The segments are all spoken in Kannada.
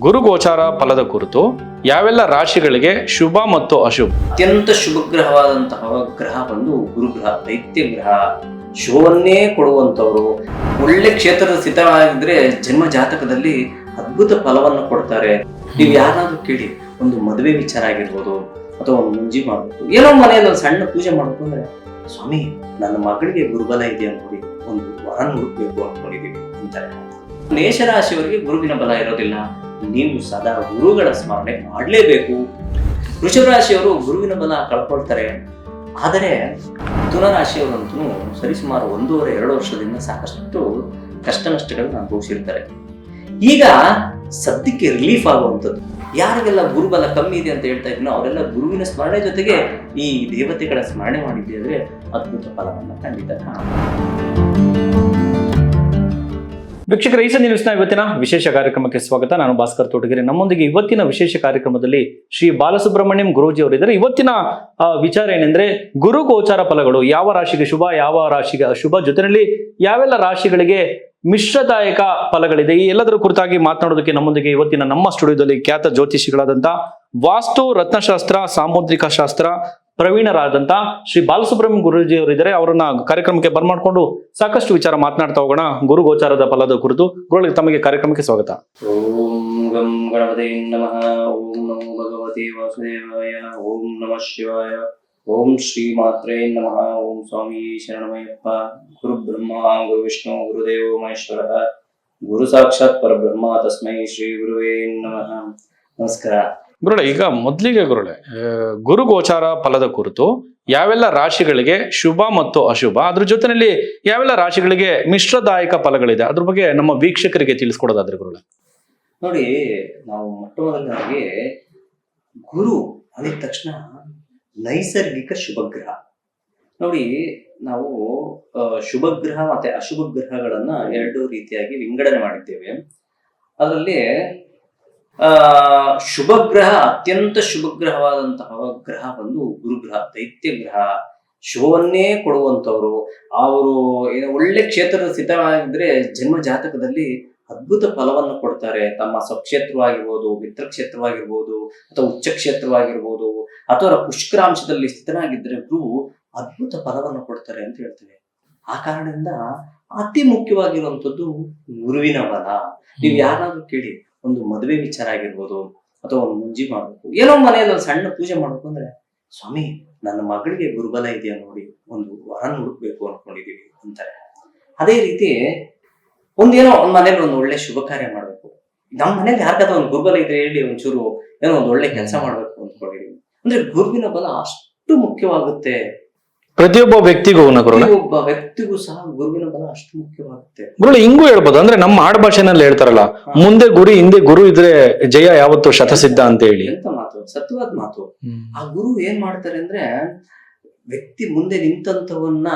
ಗುರು ಗೋಚಾರ ಫಲದ ಕುರಿತು ಯಾವೆಲ್ಲ ರಾಶಿಗಳಿಗೆ ಶುಭ ಮತ್ತು ಅಶುಭ? ಅತ್ಯಂತ ಶುಭಗ್ರಹವಾದಂತಹ ಗ್ರಹ ಬಂದು ಗುರುಗ್ರಹ, ದೈತ್ಯ ಗ್ರಹ, ಶುಭವನ್ನೇ ಕೊಡುವಂತವರು. ಒಳ್ಳೆ ಕ್ಷೇತ್ರದ ಸ್ಥಿತವಾಗಿದ್ರೆ ಜನ್ಮ ಜಾತಕದಲ್ಲಿ ಅದ್ಭುತ ಫಲವನ್ನು ಕೊಡ್ತಾರೆ. ನೀವು ಯಾರಾದ್ರೂ ಕೇಳಿ, ಒಂದು ಮದುವೆ ವಿಚಾರ ಆಗಿರ್ಬೋದು ಅಥವಾ ಒಂದು ಮುಂಜಿ ಮಾಡ್ಬೇಕು, ಏನೋ ಮನೆಯಲ್ಲಿ ಒಂದು ಸಣ್ಣ ಪೂಜೆ ಮಾಡ್ಬೇಕು ಅಂದ್ರೆ, ಸ್ವಾಮಿ ನನ್ನ ಮಗಳಿಗೆ ಗುರುಬಲ ಇದೆಯಾ ನೋಡಿ, ಒಂದು ವರನ್ ಹುಡುಕ್ಬೇಕು ಅನ್ಕೊಂಡಿದೀವಿ ಅಂತಾರೆ. ಮೇಷರಾಶಿಯವರಿಗೆ ಗುರುವಿನ ಬಲ ಇರೋದಿಲ್ಲ, ನೀವು ಸದಾ ಗುರುಗಳ ಸ್ಮರಣೆ ಮಾಡಲೇಬೇಕು. ವೃಷಭ ರಾಶಿಯವರು ಗುರುವಿನ ಬಲ ಕಳ್ಕೊಳ್ತಾರೆ. ಆದರೆ ಮಿಥುನ ರಾಶಿಯವರಂತೂ ಸರಿಸುಮಾರು 1.5-2 ವರ್ಷದಿಂದ ಸಾಕಷ್ಟು ಕಷ್ಟ ನಷ್ಟಗಳನ್ನು ಅನುಭವಿಸಿರ್ತಾರೆ. ಈಗ ಸದ್ಯಕ್ಕೆ ರಿಲೀಫ್ ಆಗುವಂಥದ್ದು. ಯಾರಿಗೆಲ್ಲ ಗುರುಬಲ ಕಮ್ಮಿ ಇದೆ ಅಂತ ಹೇಳ್ತಾ ಇದ್ದೀನೋ ಅವರೆಲ್ಲ ಗುರುವಿನ ಸ್ಮರಣೆ ಜೊತೆಗೆ ಈ ದೇವತೆಗಳ ಸ್ಮರಣೆ ಮಾಡಿದ್ದೆ ಅಂದ್ರೆ ಅದ್ಭುತ ಫಲವನ್ನು ಖಂಡಿತ ವೀಕ್ಷಕರ, ಈ ಸಂಜೆ ನ್ಯೂಸ್ನ ಇವತ್ತಿನ ವಿಶೇಷ ಕಾರ್ಯಕ್ರಮಕ್ಕೆ ಸ್ವಾಗತ. ನಾನು ಭಾಸ್ಕರ್ ತೋಟಗೆರೆ. ನಮ್ಮೊಂದಿಗೆ ಇವತ್ತಿನ ವಿಶೇಷ ಕಾರ್ಯಕ್ರಮದಲ್ಲಿ ಶ್ರೀ ಬಾಲಸುಬ್ರಹ್ಮಣ್ಯಂ ಗುರೂಜಿ ಅವರಿದ್ದಾರೆ. ಇವತ್ತಿನ ವಿಚಾರ ಏನೆಂದ್ರೆ, ಗುರು ಗೋಚಾರ ಫಲಗಳು, ಯಾವ ರಾಶಿಗೆ ಶುಭ, ಯಾವ ರಾಶಿಗೆ ಅಶುಭ, ಜೊತೆಯಲ್ಲಿ ಯಾವೆಲ್ಲ ರಾಶಿಗಳಿಗೆ ಮಿಶ್ರದಾಯಕ ಫಲಗಳಿದೆ, ಈ ಎಲ್ಲದರ ಕುರಿತಾಗಿ ಮಾತನಾಡೋದಕ್ಕೆ ನಮ್ಮೊಂದಿಗೆ ಇವತ್ತಿನ ನಮ್ಮ ಸ್ಟುಡಿಯೋದಲ್ಲಿ ಖ್ಯಾತ ಜ್ಯೋತಿಷಿಗಳಾದಂಥ, ವಾಸ್ತು ರತ್ನಶಾಸ್ತ್ರ, ಸಾಮುದ್ರಿಕ ಶಾಸ್ತ್ರ ಪ್ರವೀಣರಾದಂತ ಶ್ರೀ ಬಾಲಸುಬ್ರಹ್ಮಣ್ಯಂ ಗುರೂಜಿ ಅವರಿದ್ದಾರೆ. ಅವರನ್ನ ಕಾರ್ಯಕ್ರಮಕ್ಕೆ ಬರ್ಮಾಡ್ಕೊಂಡು ಸಾಕಷ್ಟು ವಿಚಾರ ಮಾತನಾಡ್ತಾ ಹೋಗೋಣ ಗುರು ಗೋಚಾರದ ಫಲದ ಕುರಿತು. ಗುರುಗಳಿಗೆ ತಮಗೆ ಕಾರ್ಯಕ್ರಮಕ್ಕೆ ಸ್ವಾಗತ. ಓಂ ಗಂ ಗಣಪತಿ ನಮಃ. ಓಂ ನಮೋ ಭಗವತೆ ವಾಸುದೇವಾಯ. ಓಂ ನಮಃ ಶಿವಾಯ. ಓಂ ಶ್ರೀ ಮಾತ್ರೇ ನಮಃ. ಓಂ ಸ್ವಾಮಿ ಶರಣಮಯ್ಯಪ್ಪ. ಗುರು ಬ್ರಹ್ಮ ಗುರು ವಿಷ್ಣು ಗುರುದೇವೋ ಮಹೇಶ್ವರ, ಗುರು ಸಾಕ್ಷಾತ್ ಪರಬ್ರಹ್ಮ, ತಸ್ಮೈ ಶ್ರೀ ಗುರುವೇ ನಮಃ. ನಮಸ್ಕಾರ ಗುರುಳೆ. ಈಗ ಮೊದಲಿಗೆ ಗುರುಳೆ, ಗುರು ಗೋಚಾರ ಫಲದ ಕುರಿತು ಯಾವೆಲ್ಲ ರಾಶಿಗಳಿಗೆ ಶುಭ ಮತ್ತು ಅಶುಭ, ಅದ್ರ ಜೊತೆಯಲ್ಲಿ ಯಾವೆಲ್ಲ ರಾಶಿಗಳಿಗೆ ಮಿಶ್ರದಾಯಕ ಫಲಗಳಿದೆ, ಅದ್ರ ಬಗ್ಗೆ ನಮ್ಮ ವೀಕ್ಷಕರಿಗೆ ತಿಳಿಸ್ಕೊಡೋದಾದ್ರೆ ಗುರುಳೆ. ನೋಡಿ, ನಾವು ಮೊಟ್ಟ ಮೊದಲನಾಗಿ ಗುರು ಅಂದ ತಕ್ಷಣ ನೈಸರ್ಗಿಕ ಶುಭಗ್ರಹ. ನೋಡಿ, ನಾವು ಶುಭಗ್ರಹ ಮತ್ತೆ ಅಶುಭ ಗ್ರಹಗಳನ್ನ 2 ರೀತಿಯಾಗಿ ವಿಂಗಡಣೆ ಮಾಡಿದ್ದೇವೆ. ಅದರಲ್ಲಿ ಶುಭಗ್ರಹ, ಅತ್ಯಂತ ಶುಭಗ್ರಹವಾದಂತಹ ಗ್ರಹ ಬಂದು ಗುರುಗ್ರಹ, ದೈತ್ಯ ಗ್ರಹ, ಶುಭವನ್ನೇ ಕೊಡುವಂತವರು. ಅವರು ಒಳ್ಳೆ ಕ್ಷೇತ್ರದ ಸ್ಥಿತವಾಗಿದ್ರೆ ಜನ್ಮ ಜಾತಕದಲ್ಲಿ ಅದ್ಭುತ ಫಲವನ್ನು ಕೊಡ್ತಾರೆ. ತಮ್ಮ ಸ್ವಕ್ಷೇತ್ರವಾಗಿರ್ಬೋದು, ಮಿತ್ರ ಕ್ಷೇತ್ರವಾಗಿರ್ಬೋದು, ಅಥವಾ ಉಚ್ಚ ಕ್ಷೇತ್ರವಾಗಿರ್ಬೋದು, ಅಥವಾ ಪುಷ್ಕರಾಂಶದಲ್ಲಿ ಸ್ಥಿತನಾಗಿದ್ರೆ ಗುರು ಅದ್ಭುತ ಫಲವನ್ನು ಕೊಡ್ತಾರೆ ಅಂತ ಹೇಳ್ತೇವೆ. ಆ ಕಾರಣದಿಂದ ಅತಿ ಮುಖ್ಯವಾಗಿರುವಂತದ್ದು ಗುರುವಿನ ಬಲ. ನೀವು ಯಾರಾದ್ರೂ ಕೇಳಿ, ಒಂದು ಮದುವೆ ವಿಚಾರ ಆಗಿರ್ಬೋದು ಅಥವಾ ಒಂದು ಮುಂಜಿ ಮಾಡ್ಬೇಕು, ಏನೋ ಮನೆಯಲ್ಲಿ ಒಂದು ಸಣ್ಣ ಪೂಜೆ ಮಾಡ್ಬೇಕು ಅಂದ್ರೆ, ಸ್ವಾಮಿ ನನ್ನ ಮಗಳಿಗೆ ಗುರುಬಲ ಇದೆಯಾ ನೋಡಿ, ಒಂದು ವರನ್ ಹುಡುಕ್ಬೇಕು ಅನ್ಕೊಂಡಿದೀವಿ ಅಂತಾರೆ. ಅದೇ ರೀತಿ ಒಂದೇನೋ ಒಂದ್ ಮನೇಲಿ ಒಂದು ಒಳ್ಳೆ ಶುಭ ಕಾರ್ಯ ಮಾಡ್ಬೇಕು, ನಮ್ಮ ಮನೇಲಿ ಯಾರ್ಗಾದ ಒಂದು ಗುರುಬಲ ಇದ್ರೆ ಹೇಳಿ, ಒಂಚೂರು ಏನೋ ಒಂದು ಒಳ್ಳೆ ಕೆಲಸ ಮಾಡ್ಬೇಕು ಅಂದ್ಕೊಂಡಿದೀವಿ ಅಂದ್ರೆ ಗುರುವಿನ ಬಲ ಅಷ್ಟು ಮುಖ್ಯವಾಗುತ್ತೆ. ಪ್ರತಿಯೊಬ್ಬ ವ್ಯಕ್ತಿಗೂ ಒಬ್ಬ ವ್ಯಕ್ತಿಗೂ ಸಹ ಗುರುವಿನ ಬಲ ಅಷ್ಟು ಮುಖ್ಯವಾಗುತ್ತೆ. ಗುರು ಹಿಂಗೂ ಹೇಳ್ಬೋದು, ಅಂದ್ರೆ ನಮ್ಮ ಆಡು ಭಾಷೆನಲ್ಲಿ ಹೇಳ್ತಾರಲ್ಲ, ಮುಂದೆ ಗುರಿ ಹಿಂದೆ ಗುರು ಇದ್ರೆ ಜಯ ಯಾವತ್ತು ಶತಸಿದ್ಧ ಅಂತ ಹೇಳಿ. ಎಂತ ಮಾತು, ಸತ್ಯವಾದ ಮಾತು. ಆ ಗುರು ಏನ್ ಮಾಡ್ತಾರೆ ಅಂದ್ರೆ, ವ್ಯಕ್ತಿ ಮುಂದೆ ನಿಂತಂತವನ್ನ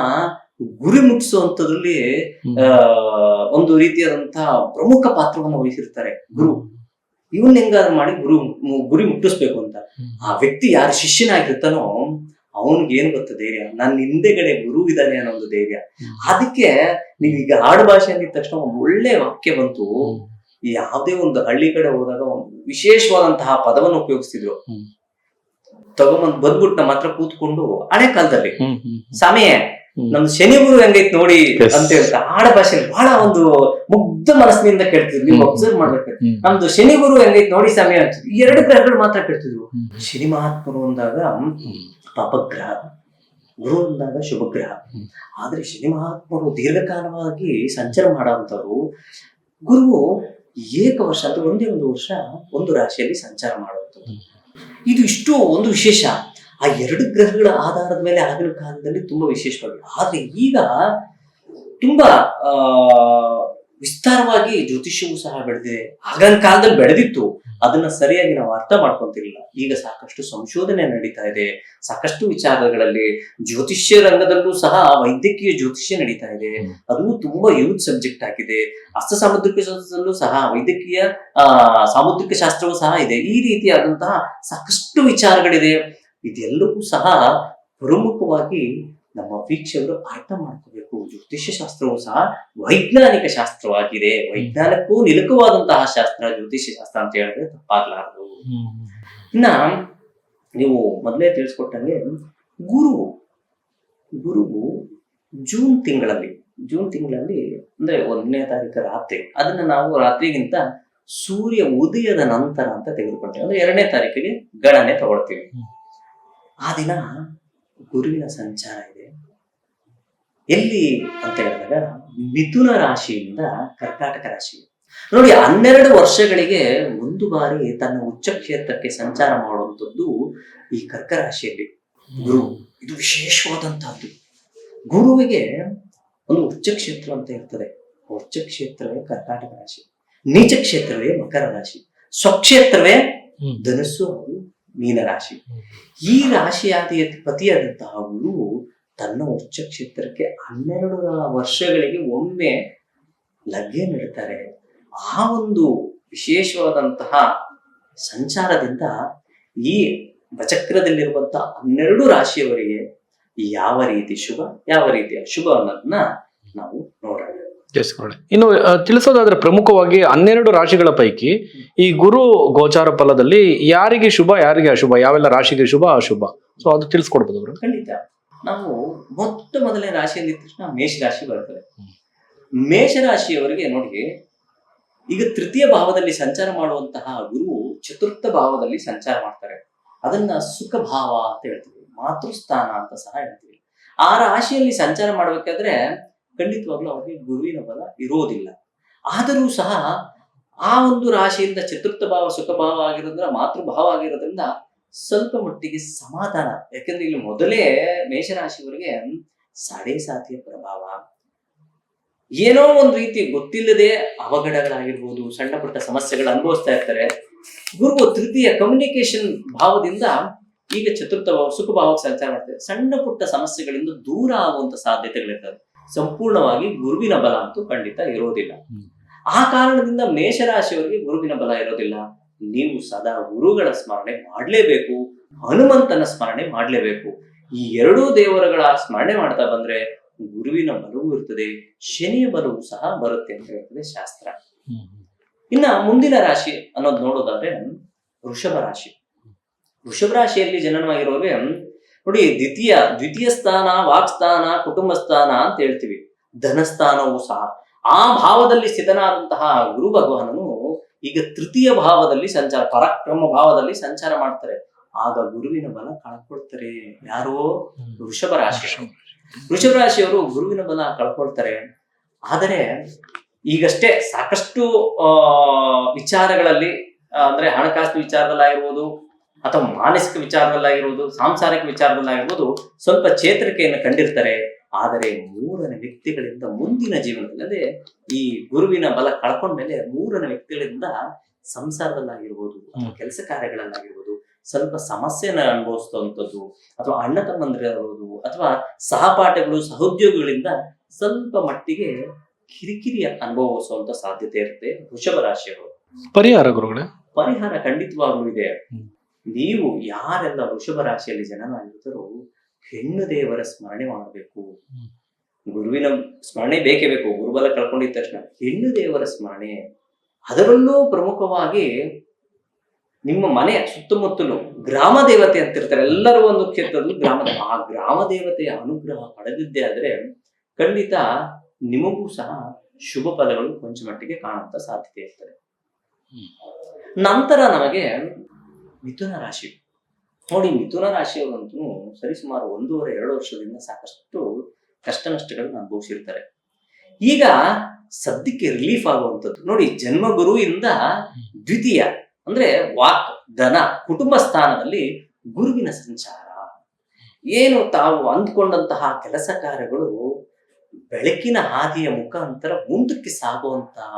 ಗುರಿ ಮುಟ್ಟಿಸುವಂತದ್ರಲ್ಲಿ ಒಂದು ರೀತಿಯಾದಂತಹ ಪ್ರಮುಖ ಪಾತ್ರವನ್ನು ವಹಿಸಿರ್ತಾರೆ ಗುರು. ಇವನ್ ಹೆಂಗಾದ್ರೂ ಮಾಡಿ ಗುರಿ ಮುಟ್ಟಿಸ್ಬೇಕು ಅಂತ. ಆ ವ್ಯಕ್ತಿ ಯಾರು ಶಿಷ್ಯನಾಗಿರ್ತಾನೋ ಅವನ್ಗೆ ಏನ್ ಗೊತ್ತ ಧೈರ್ಯ, ನನ್ನ ಹಿಂದೆಗಡೆ ಗುರು ಇದ್ದಾನೆ ಅನ್ನೋ ಒಂದು ಧೈರ್ಯ. ಅದಕ್ಕೆ ನೀವೀಗ ಆಡು ಭಾಷೆ ಅಂದಿದ ತಕ್ಷಣ ಒಂದು ಒಳ್ಳೆ ವಾಕ್ಯ ಬಂತು. ಯಾವುದೇ ಒಂದು ಹಳ್ಳಿ ಕಡೆ ಹೋದಾಗ ಒಂದು ವಿಶೇಷವಾದಂತಹ ಪದವನ್ನು ಉಪಯೋಗಿಸ್ತಿದ್ರು. ಬಂದ್ಬಿಟ್ಟು ನಮ್ಮ ಹತ್ರ ಕೂತ್ಕೊಂಡು ಹಳೆ ಕಾಲದಲ್ಲಿ, ಸಮಯ ನಮ್ದು ಶನಿ ಗುರು ಹೆಂಗೈತ್ ನೋಡಿ ಅಂತ ಹೇಳ್ತಾ ಆಡ ಭಾಷೆಯಲ್ಲಿ ಬಹಳ ಒಂದು ಮುಗ್ಧ ಮನಸ್ಸಿನಿಂದ ಕೇಳ್ತಿದ್ರು. ನೀವು ಅಬ್ಸರ್ವ್ ಮಾಡ್ಬೇಕು, ನಮ್ದು ಶನಿ ಗುರು ಹೆಂಗೈತ್ ನೋಡಿ ಸಮಯ ಅಂತ 2 ಗ್ರಹಗಳು ಮಾತ್ರ ಕೇಳ್ತಿದ್ರು. ಶನಿ ಮಹಾತ್ಮರು ಅಂದಾಗ ಪಾಪಗ್ರಹ, ಗುರು ಅಂದಾಗ ಶುಭಗ್ರಹ. ಆದ್ರೆ ಶನಿ ಮಹಾತ್ಮರು ದೀರ್ಘಕಾಲವಾಗಿ ಸಂಚಾರ ಮಾಡುವಂತವ್ರು. ಗುರು ಏಕವರ್ಷ ಅಂತ ಒಂದೇ ಒಂದು ವರ್ಷ ಒಂದು ರಾಶಿಯಲ್ಲಿ ಸಂಚಾರ ಮಾಡುವಂಥದ್ದು. ಇದು ಇಷ್ಟು ಒಂದು ವಿಶೇಷ. ಆ 2 ಗ್ರಹಗಳ ಆಧಾರದ ಮೇಲೆ ಆಗಿನ ಕಾಲದಲ್ಲಿ ತುಂಬಾ ವಿಶೇಷವಾಗಿ. ಆದ್ರೆ ಈಗ ತುಂಬಾ ವಿಸ್ತಾರವಾಗಿ ಜ್ಯೋತಿಷ್ಯವೂ ಸಹ ಬೆಳೆದಿದೆ. ಆಗಿನ ಕಾಲದಲ್ಲಿ ಬೆಳೆದಿತ್ತು, ಅದನ್ನ ಸರಿಯಾಗಿ ನಾವು ಅರ್ಥ ಮಾಡ್ಕೊಂತಿರ್ಲಿಲ್ಲ. ಈಗ ಸಾಕಷ್ಟು ಸಂಶೋಧನೆ ನಡೀತಾ ಇದೆ. ಸಾಕಷ್ಟು ವಿಚಾರಗಳಲ್ಲಿ ಜ್ಯೋತಿಷ್ಯ ರಂಗದಲ್ಲೂ ಸಹ ವೈದ್ಯಕೀಯ ಜ್ಯೋತಿಷ್ಯ ನಡೀತಾ ಇದೆ. ಅದು ತುಂಬಾ ಯೂತ್ ಸಬ್ಜೆಕ್ಟ್ ಆಗಿದೆ. ಹಸ್ತ ಸಾಮುದ್ರಿಕ ಶಾಸ್ತ್ರದಲ್ಲೂ ಸಹ ವೈದ್ಯಕೀಯ ಸಾಮುದ್ರಿಕ ಶಾಸ್ತ್ರವೂ ಸಹ ಇದೆ. ಈ ರೀತಿಯಾದಂತಹ ಸಾಕಷ್ಟು ವಿಚಾರಗಳಿದೆ. ಇದೆಲ್ಲವೂ ಸಹ ಪ್ರಮುಖವಾಗಿ ನಮ್ಮ ವೀಕ್ಷಕರು ಅರ್ಥ ಮಾಡ್ಕೋಬೇಕು. ಜ್ಯೋತಿಷ್ಯ ಶಾಸ್ತ್ರವು ಸಹ ವೈಜ್ಞಾನಿಕ ಶಾಸ್ತ್ರವಾಗಿದೆ. ವೈಜ್ಞಾನಿಕಕ್ಕೂ ನಿಲುಕವಾದಂತಹ ಶಾಸ್ತ್ರ ಜ್ಯೋತಿಷ್ಯ ಶಾಸ್ತ್ರ ಅಂತ ಹೇಳಿದ್ರೆ ತಪ್ಪಾಗ್ಲಾರದು. ಇನ್ನ ನೀವು ಮೊದಲೇ ತಿಳಿಸ್ಕೊಟ್ಟಂಗೆ ಗುರುವು ಜೂನ್ ತಿಂಗಳಲ್ಲಿ ಅಂದ್ರೆ 1ನೇ ತಾರೀಕು ರಾತ್ರಿ, ಅದನ್ನ ನಾವು ರಾತ್ರಿಗಿಂತ ಸೂರ್ಯ ಉದಯದ ನಂತರ ಅಂತ ತೆಗೆದುಕೊಳ್ತೇವೆ. ಅಂದ್ರೆ 2ನೇ ತಾರೀಕಿಗೆ ಗಣನೆ ತಗೊಳ್ತೀವಿ. ಆ ದಿನ ಗುರುವಿನ ಸಂಚಾರ ಇದೆ. ಎಲ್ಲಿ ಅಂತ ಹೇಳಿದಾಗ ಮಿಥುನ ರಾಶಿಯಿಂದ ಕರ್ಕಾಟಕ ರಾಶಿ. ನೋಡಿ, 12 ವರ್ಷಗಳಿಗೆ ಒಂದು ಬಾರಿ ತನ್ನ ಉಚ್ಚ ಕ್ಷೇತ್ರಕ್ಕೆ ಸಂಚಾರ ಮಾಡುವಂಥದ್ದು ಈ ಕರ್ಕ ರಾಶಿಯಲ್ಲಿ ಗುರು. ಇದು ವಿಶೇಷವಾದಂತಹದ್ದು. ಗುರುವಿಗೆ ಒಂದು ಉಚ್ಚ ಕ್ಷೇತ್ರ ಅಂತ ಇರ್ತದೆ. ಉಚ್ಚ ಕ್ಷೇತ್ರವೇ ಕರ್ಕಾಟಕ ರಾಶಿ, ನೀಚ ಕ್ಷೇತ್ರವೇ ಮಕರ ರಾಶಿ, ಸ್ವಕ್ಷೇತ್ರವೇ ಧನುಸ್ಸು ಹಾಗೂ ಮೀನರಾಶಿ. ಈ ರಾಶಿಯಾಧಿಪತಿಯಾದಂತಹ ಗುರು ತನ್ನ ಉಚ್ಚ ಕ್ಷೇತ್ರಕ್ಕೆ 12 ವರ್ಷಗಳಿಗೆ ಒಮ್ಮೆ ಲಗ್ಗೆ ನೀಡುತ್ತಾರೆ. ಆ ಒಂದು ವಿಶೇಷವಾದಂತಹ ಸಂಚಾರದಿಂದ ಈ ವಚಕ್ರದಲ್ಲಿರುವಂತಹ 12 ರಾಶಿಯವರಿಗೆ ಯಾವ ರೀತಿ ಶುಭ, ಯಾವ ರೀತಿ ಅಶುಭ ಅನ್ನೋದನ್ನ ನಾವು ನೋಡೋಣ. ಇನ್ನು ತಿಳಿಸೋದಾದ್ರೆ ಪ್ರಮುಖವಾಗಿ 12 ರಾಶಿಗಳ ಪೈಕಿ ಈ ಗುರು ಗೋಚಾರ ಫಲದಲ್ಲಿ ಯಾರಿಗೆ ಶುಭ, ಯಾರಿಗೆ ಅಶುಭ, ಯಾವೆಲ್ಲ ರಾಶಿಗೆ ಶುಭ ಅಶುಭ, ಸೊ ಅದು ತಿಳಿಸ್ಕೊಡ್ಬೋದು. ಖಂಡಿತ. ನಾವು ಮೊದಲನೇ ರಾಶಿಯಲ್ಲಿ ತಕ್ಷಣ ಮೇಷರಾಶಿ ಬರ್ತದೆ. ಮೇಷರಾಶಿಯವರಿಗೆ ನೋಡಿ, ಈಗ 3ಯ ಭಾವದಲ್ಲಿ ಸಂಚಾರ ಮಾಡುವಂತಹ ಗುರು 4ಥ ಭಾವದಲ್ಲಿ ಸಂಚಾರ ಮಾಡ್ತಾರೆ. ಅದನ್ನ ಸುಖ ಭಾವ ಅಂತ ಹೇಳ್ತೀವಿ, ಮಾತೃಸ್ಥಾನ ಅಂತ ಸಹ ಹೇಳ್ತೀವಿ. ಆ ರಾಶಿಯಲ್ಲಿ ಸಂಚಾರ ಮಾಡ್ಬೇಕಾದ್ರೆ ಖಂಡಿತವಾಗ್ಲೂ ಅವ್ರಿಗೆ ಗುರುವಿನ ಬಲ ಇರೋದಿಲ್ಲ. ಆದರೂ ಸಹ ಆ ಒಂದು ರಾಶಿಯಿಂದ 4ಥ ಭಾವ ಸುಖ ಭಾವ ಆಗಿರೋದ್ರಿಂದ, ಮಾತೃಭಾವ ಆಗಿರೋದ್ರಿಂದ ಸ್ವಲ್ಪ ಮಟ್ಟಿಗೆ ಸಮಾಧಾನ. ಯಾಕಂದ್ರೆ ಇಲ್ಲಿ ಮೊದಲೇ ಮೇಷರಾಶಿಯವರಿಗೆ ಸಾಡೆ ಸಾತಿಯ ಪ್ರಭಾವ, ಏನೋ ಒಂದು ರೀತಿ ಗೊತ್ತಿಲ್ಲದೆ ಅವಘಡಗಳಾಗಿರ್ಬೋದು, ಸಣ್ಣ ಪುಟ್ಟ ಸಮಸ್ಯೆಗಳು ಅನುಭವಿಸ್ತಾ ಇರ್ತಾರೆ. ಗುರು 3ಯ ಕಮ್ಯುನಿಕೇಶನ್ ಭಾವದಿಂದ ಈಗ 4ಥ ಭಾವ ಸುಖ ಭಾವಕ್ಕೆ ಸಂಚಾರ ಮಾಡ್ತಾರೆ. ಸಣ್ಣ ಪುಟ್ಟ ಸಮಸ್ಯೆಗಳಿಂದ ದೂರ ಆಗುವಂತ ಸಾಧ್ಯತೆಗಳಿರ್ತದೆ. ಸಂಪೂರ್ಣವಾಗಿ ಗುರುವಿನ ಬಲ ಅಂತೂ ಖಂಡಿತ ಇರೋದಿಲ್ಲ. ಆ ಕಾರಣದಿಂದ ಮೇಷರಾಶಿಯವರಿಗೆ ಗುರುವಿನ ಬಲ ಇರೋದಿಲ್ಲ. ನೀವು ಸದಾ ಗುರುಗಳ ಸ್ಮರಣೆ ಮಾಡಲೇಬೇಕು, ಹನುಮಂತನ ಸ್ಮರಣೆ ಮಾಡಲೇಬೇಕು. ಈ 2 ದೇವರುಗಳ ಸ್ಮರಣೆ ಮಾಡ್ತಾ ಬಂದ್ರೆ ಗುರುವಿನ ಬಲವೂ ಇರ್ತದೆ, ಶನಿಯ ಬಲವೂ ಸಹ ಬರುತ್ತೆ ಅಂತ ಹೇಳ್ತದೆ ಶಾಸ್ತ್ರ. ಇನ್ನ ಮುಂದಿನ ರಾಶಿ ಅನ್ನೋದು ನೋಡೋದಾದ್ರೆ ವೃಷಭ ರಾಶಿ. ವೃಷಭ ರಾಶಿಯಲ್ಲಿ ಜನನವಾಗಿರೋರಿಗೆ ನೋಡಿ, ದ್ವಿತೀಯ ಸ್ಥಾನ, ವಾಕ್ಸ್ಥಾನ, ಕುಟುಂಬ ಸ್ಥಾನ ಅಂತ ಹೇಳ್ತೀವಿ. ಧನಸ್ಥಾನವೂ ಸಹ ಆ ಭಾವದಲ್ಲಿ ಸ್ಥಿತನಾದಂತಹ ಗುರು ಭಗವಾನನು ಈಗ 3ಯ ಭಾವದಲ್ಲಿ ಸಂಚಾರ, ಪರಾಕ್ರಮ ಭಾವದಲ್ಲಿ ಸಂಚಾರ ಮಾಡ್ತಾರೆ. ಆಗ ಗುರುವಿನ ಬಲ ಕಳ್ಕೊಳ್ತಾರೆ. ಯಾರೋ ವೃಷಭ ರಾಶಿಯವರು ಗುರುವಿನ ಬಲ ಕಳ್ಕೊಳ್ತಾರೆ. ಆದರೆ ಈಗಷ್ಟೇ ಸಾಕಷ್ಟು ವಿಚಾರಗಳಲ್ಲಿ, ಅಂದ್ರೆ ಹಣಕಾಸು ವಿಚಾರದಲ್ಲಾಗಿರ್ಬೋದು, ಅಥವಾ ಮಾನಸಿಕ ವಿಚಾರದಲ್ಲಾಗಿರ್ಬೋದು, ಸಾಂಸಾರಿಕ ವಿಚಾರದಲ್ಲಾಗಿರ್ಬೋದು ಸ್ವಲ್ಪ ಚೇತರಿಕೆಯನ್ನು ಕಂಡಿರ್ತಾರೆ. ಆದರೆ 3ನೇ ವ್ಯಕ್ತಿಗಳಿಂದ ಮುಂದಿನ ಜೀವನದಲ್ಲಿ, ಅಂದ್ರೆ ಈ ಗುರುವಿನ ಬಲ ಕಳ್ಕೊಂಡ್ಮೇಲೆ 3ನೇ ವ್ಯಕ್ತಿಗಳಿಂದ ಸಂಸಾರದಲ್ಲಾಗಿರ್ಬೋದು ಅಥವಾ ಕೆಲಸ ಕಾರ್ಯಗಳಲ್ಲಾಗಿರ್ಬೋದು ಸ್ವಲ್ಪ ಸಮಸ್ಯೆನ ಅನುಭವಿಸುವಂಥದ್ದು, ಅಥವಾ ಅಣ್ಣ ತಮ್ಮಂದಿರಬಹುದು ಅಥವಾ ಸಹಪಾಠಿಗಳು, ಸಹೋದ್ಯೋಗಿಗಳಿಂದ ಸ್ವಲ್ಪ ಮಟ್ಟಿಗೆ ಕಿರಿಕಿರಿ ಅನುಭವಿಸುವಂತ ಸಾಧ್ಯತೆ ಇರುತ್ತೆ ವೃಷಭ ರಾಶಿಯವರು. ಪರಿಹಾರ ಖಂಡಿತವಾಗ್ಲೂ ಇದೆ. ನೀವು ಯಾರೆಲ್ಲ ವೃಷಭ ರಾಶಿಯಲ್ಲಿ ಜನನಾಗಿರ್ತಾರೋ ಹೆಣ್ಣು ದೇವರ ಸ್ಮರಣೆ ಮಾಡಬೇಕು. ಗುರುವಿನ ಸ್ಮರಣೆ ಬೇಕೇ ಬೇಕು. ಗುರುಬಲ ಕಳ್ಕೊಂಡಿದ್ದ ತಕ್ಷಣ ಹೆಣ್ಣು ದೇವರ ಸ್ಮರಣೆ, ಅದರಲ್ಲೂ ಪ್ರಮುಖವಾಗಿ ನಿಮ್ಮ ಮನೆಯ ಸುತ್ತಮುತ್ತಲು ಗ್ರಾಮ ದೇವತೆ ಅಂತಿರ್ತಾರೆ. ಎಲ್ಲರೂ ಒಂದು ಕ್ಷೇತ್ರದಲ್ಲಿ ಆ ಗ್ರಾಮ ದೇವತೆಯ ಅನುಗ್ರಹ ಪಡೆದಿದ್ದೇ ಆದ್ರೆ ಖಂಡಿತ ನಿಮಗೂ ಸಹ ಶುಭ ಫಲಗಳು ಕೊಂಚ ಮಟ್ಟಿಗೆ ಕಾಣುವಂತ ಸಾಧ್ಯತೆ ಇರ್ತದೆ. ನಂತರ ನಮಗೆ ಮಿಥುನ ರಾಶಿ ನೋಡಿ, ಮಿಥುನ ರಾಶಿಯವರಂತೂ ಸರಿಸುಮಾರು 1.5-2 ವರ್ಷದಿಂದ ಸಾಕಷ್ಟು ಕಷ್ಟ ನಷ್ಟಗಳನ್ನ ಅನುಭವಿಸಿರ್ತಾರೆ. ಈಗ ಸದ್ಯಕ್ಕೆ ರಿಲೀಫ್ ಆಗುವಂಥದ್ದು ನೋಡಿ, ಜನ್ಮ ಗುರುವಿಂದ ದ್ವಿತೀಯ ಅಂದ್ರೆ ವಾಕ್, ಧನ, ಕುಟುಂಬ ಸ್ಥಾನದಲ್ಲಿ ಗುರುವಿನ ಸಂಚಾರ. ಏನು ತಾವು ಅಂದ್ಕೊಂಡಂತಹ ಕೆಲಸ ಕಾರ್ಯಗಳು ಬೆಳಕಿನ ಹಾದಿಯ ಮುಖಾಂತರ ಮುಂದಕ್ಕೆ ಸಾಗುವಂತಹ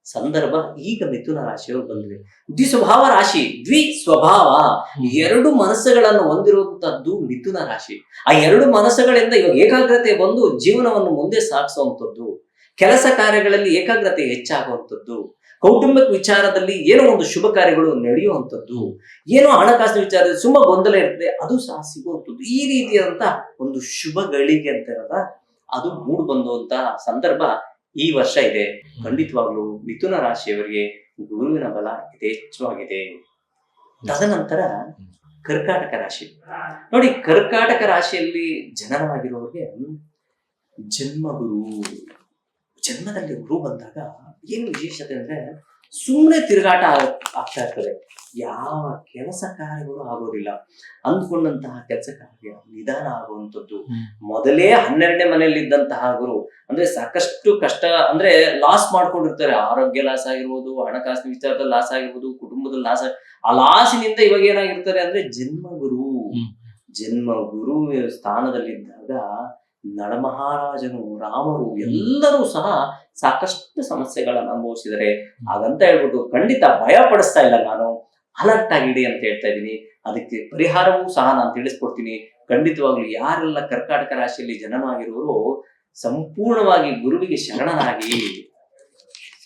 ಸಂದರ್ಭ ಈಗ ಮಿಥುನ ರಾಶಿಯವರು ಬಂದಿದೆ. ದ್ವಿಸ್ವಭಾವ ರಾಶಿ, ದ್ವಿಸ್ವಭಾವ, 2 ಮನಸ್ಸುಗಳನ್ನು ಹೊಂದಿರುವಂತದ್ದು ಮಿಥುನ ರಾಶಿ. ಆ 2 ಮನಸ್ಸುಗಳಿಂದ ಇವಾಗ ಏಕಾಗ್ರತೆ ಬಂದು ಜೀವನವನ್ನು ಮುಂದೆ ಸಾಗಿಸುವಂಥದ್ದು, ಕೆಲಸ ಕಾರ್ಯಗಳಲ್ಲಿ ಏಕಾಗ್ರತೆ ಹೆಚ್ಚಾಗುವಂಥದ್ದು, ಕೌಟುಂಬಿಕ ವಿಚಾರದಲ್ಲಿ ಏನೋ ಒಂದು ಶುಭ ಕಾರ್ಯಗಳು ನಡೆಯುವಂಥದ್ದು, ಏನೋ ಹಣಕಾಸಿನ ವಿಚಾರದಲ್ಲಿ ತುಂಬಾ ಗೊಂದಲ ಇರ್ತದೆ, ಅದು ಸಹ ಸಿಗುವಂಥದ್ದು. ಈ ರೀತಿಯಾದಂತ ಒಂದು ಶುಭ ಗಳಿಗೆ ಅಂತ ಇರೋದ ಅದು ಮೂಡ್ ಬಂದುವಂತ ಸಂದರ್ಭ ಈ ವರ್ಷ ಇದೆ. ಖಂಡಿತವಾಗ್ಲೂ ಮಿಥುನ ರಾಶಿಯವರಿಗೆ ಗುರುವಿನ ಬಲ ಯಥೇಚ್ಛವಾಗಿದೆ. ತದನಂತರ ಕರ್ಕಾಟಕ ರಾಶಿ ನೋಡಿ, ಕರ್ಕಾಟಕ ರಾಶಿಯಲ್ಲಿ ಜನನವಾಗಿರುವವರಿಗೆ ಜನ್ಮಗುರು, ಜನ್ಮದಲ್ಲಿ ಗುರು ಬಂದಾಗ ಏನು ವಿಶೇಷತೆ ಅಂದ್ರೆ ಸುಮ್ಮನೆ ತಿರುಗಾಟ ಆಗ್ತಾ ಇರ್ತದೆ. ಯಾವ ಕೆಲಸ ಕಾರ್ಯಗಳು ಆಗೋದಿಲ್ಲ, ಅಂದ್ಕೊಂಡಂತಹ ಕೆಲಸ ಕಾರ್ಯ ನಿಧಾನ ಆಗುವಂಥದ್ದು. ಮೊದಲೇ 12ನೇ ಮನೆಯಲ್ಲಿ ಇದ್ದಂತಹ ಗುರು ಅಂದ್ರೆ ಸಾಕಷ್ಟು ಕಷ್ಟ, ಅಂದ್ರೆ ಲಾಸ್ ಮಾಡ್ಕೊಂಡಿರ್ತಾರೆ. ಆರೋಗ್ಯ ಲಾಸ್ ಆಗಿರ್ಬೋದು, ಹಣಕಾಸಿನ ವಿಚಾರದಲ್ಲಿ ಲಾಸ್ ಆಗಿರ್ಬೋದು, ಕುಟುಂಬದಲ್ಲಿ ಲಾಸ್. ಆ ಲಾಸಿನಿಂದ ಇವಾಗ ಏನಾಗಿರ್ತಾರೆ ಅಂದ್ರೆ ಜನ್ಮ ಗುರು ಸ್ಥಾನದಲ್ಲಿದ್ದಾಗ ನಳಮಹಾರಾಜನು, ರಾಮರು ಎಲ್ಲರೂ ಸಹ ಸಾಕಷ್ಟು ಸಮಸ್ಯೆಗಳನ್ನ ಅನುಭವಿಸಿದರೆ. ಹಾಗಂತ ಹೇಳ್ಬಿಟ್ಟು ಖಂಡಿತ ಭಯ ಪಡಿಸ್ತಾ ಇಲ್ಲ, ನಾನು ಅಲರ್ಟ್ ಆಗಿಡಿ ಅಂತ ಹೇಳ್ತಾ ಇದ್ದೀನಿ. ಅದಕ್ಕೆ ಪರಿಹಾರವೂ ಸಹ ನಾನು ತಿಳಿಸ್ಕೊಡ್ತೀನಿ. ಖಂಡಿತವಾಗ್ಲು ಯಾರೆಲ್ಲ ಕರ್ಕಾಟಕ ರಾಶಿಯಲ್ಲಿ ಜನನವಾಗಿರುವರು ಸಂಪೂರ್ಣವಾಗಿ ಗುರುವಿಗೆ ಶರಣನಾಗಿ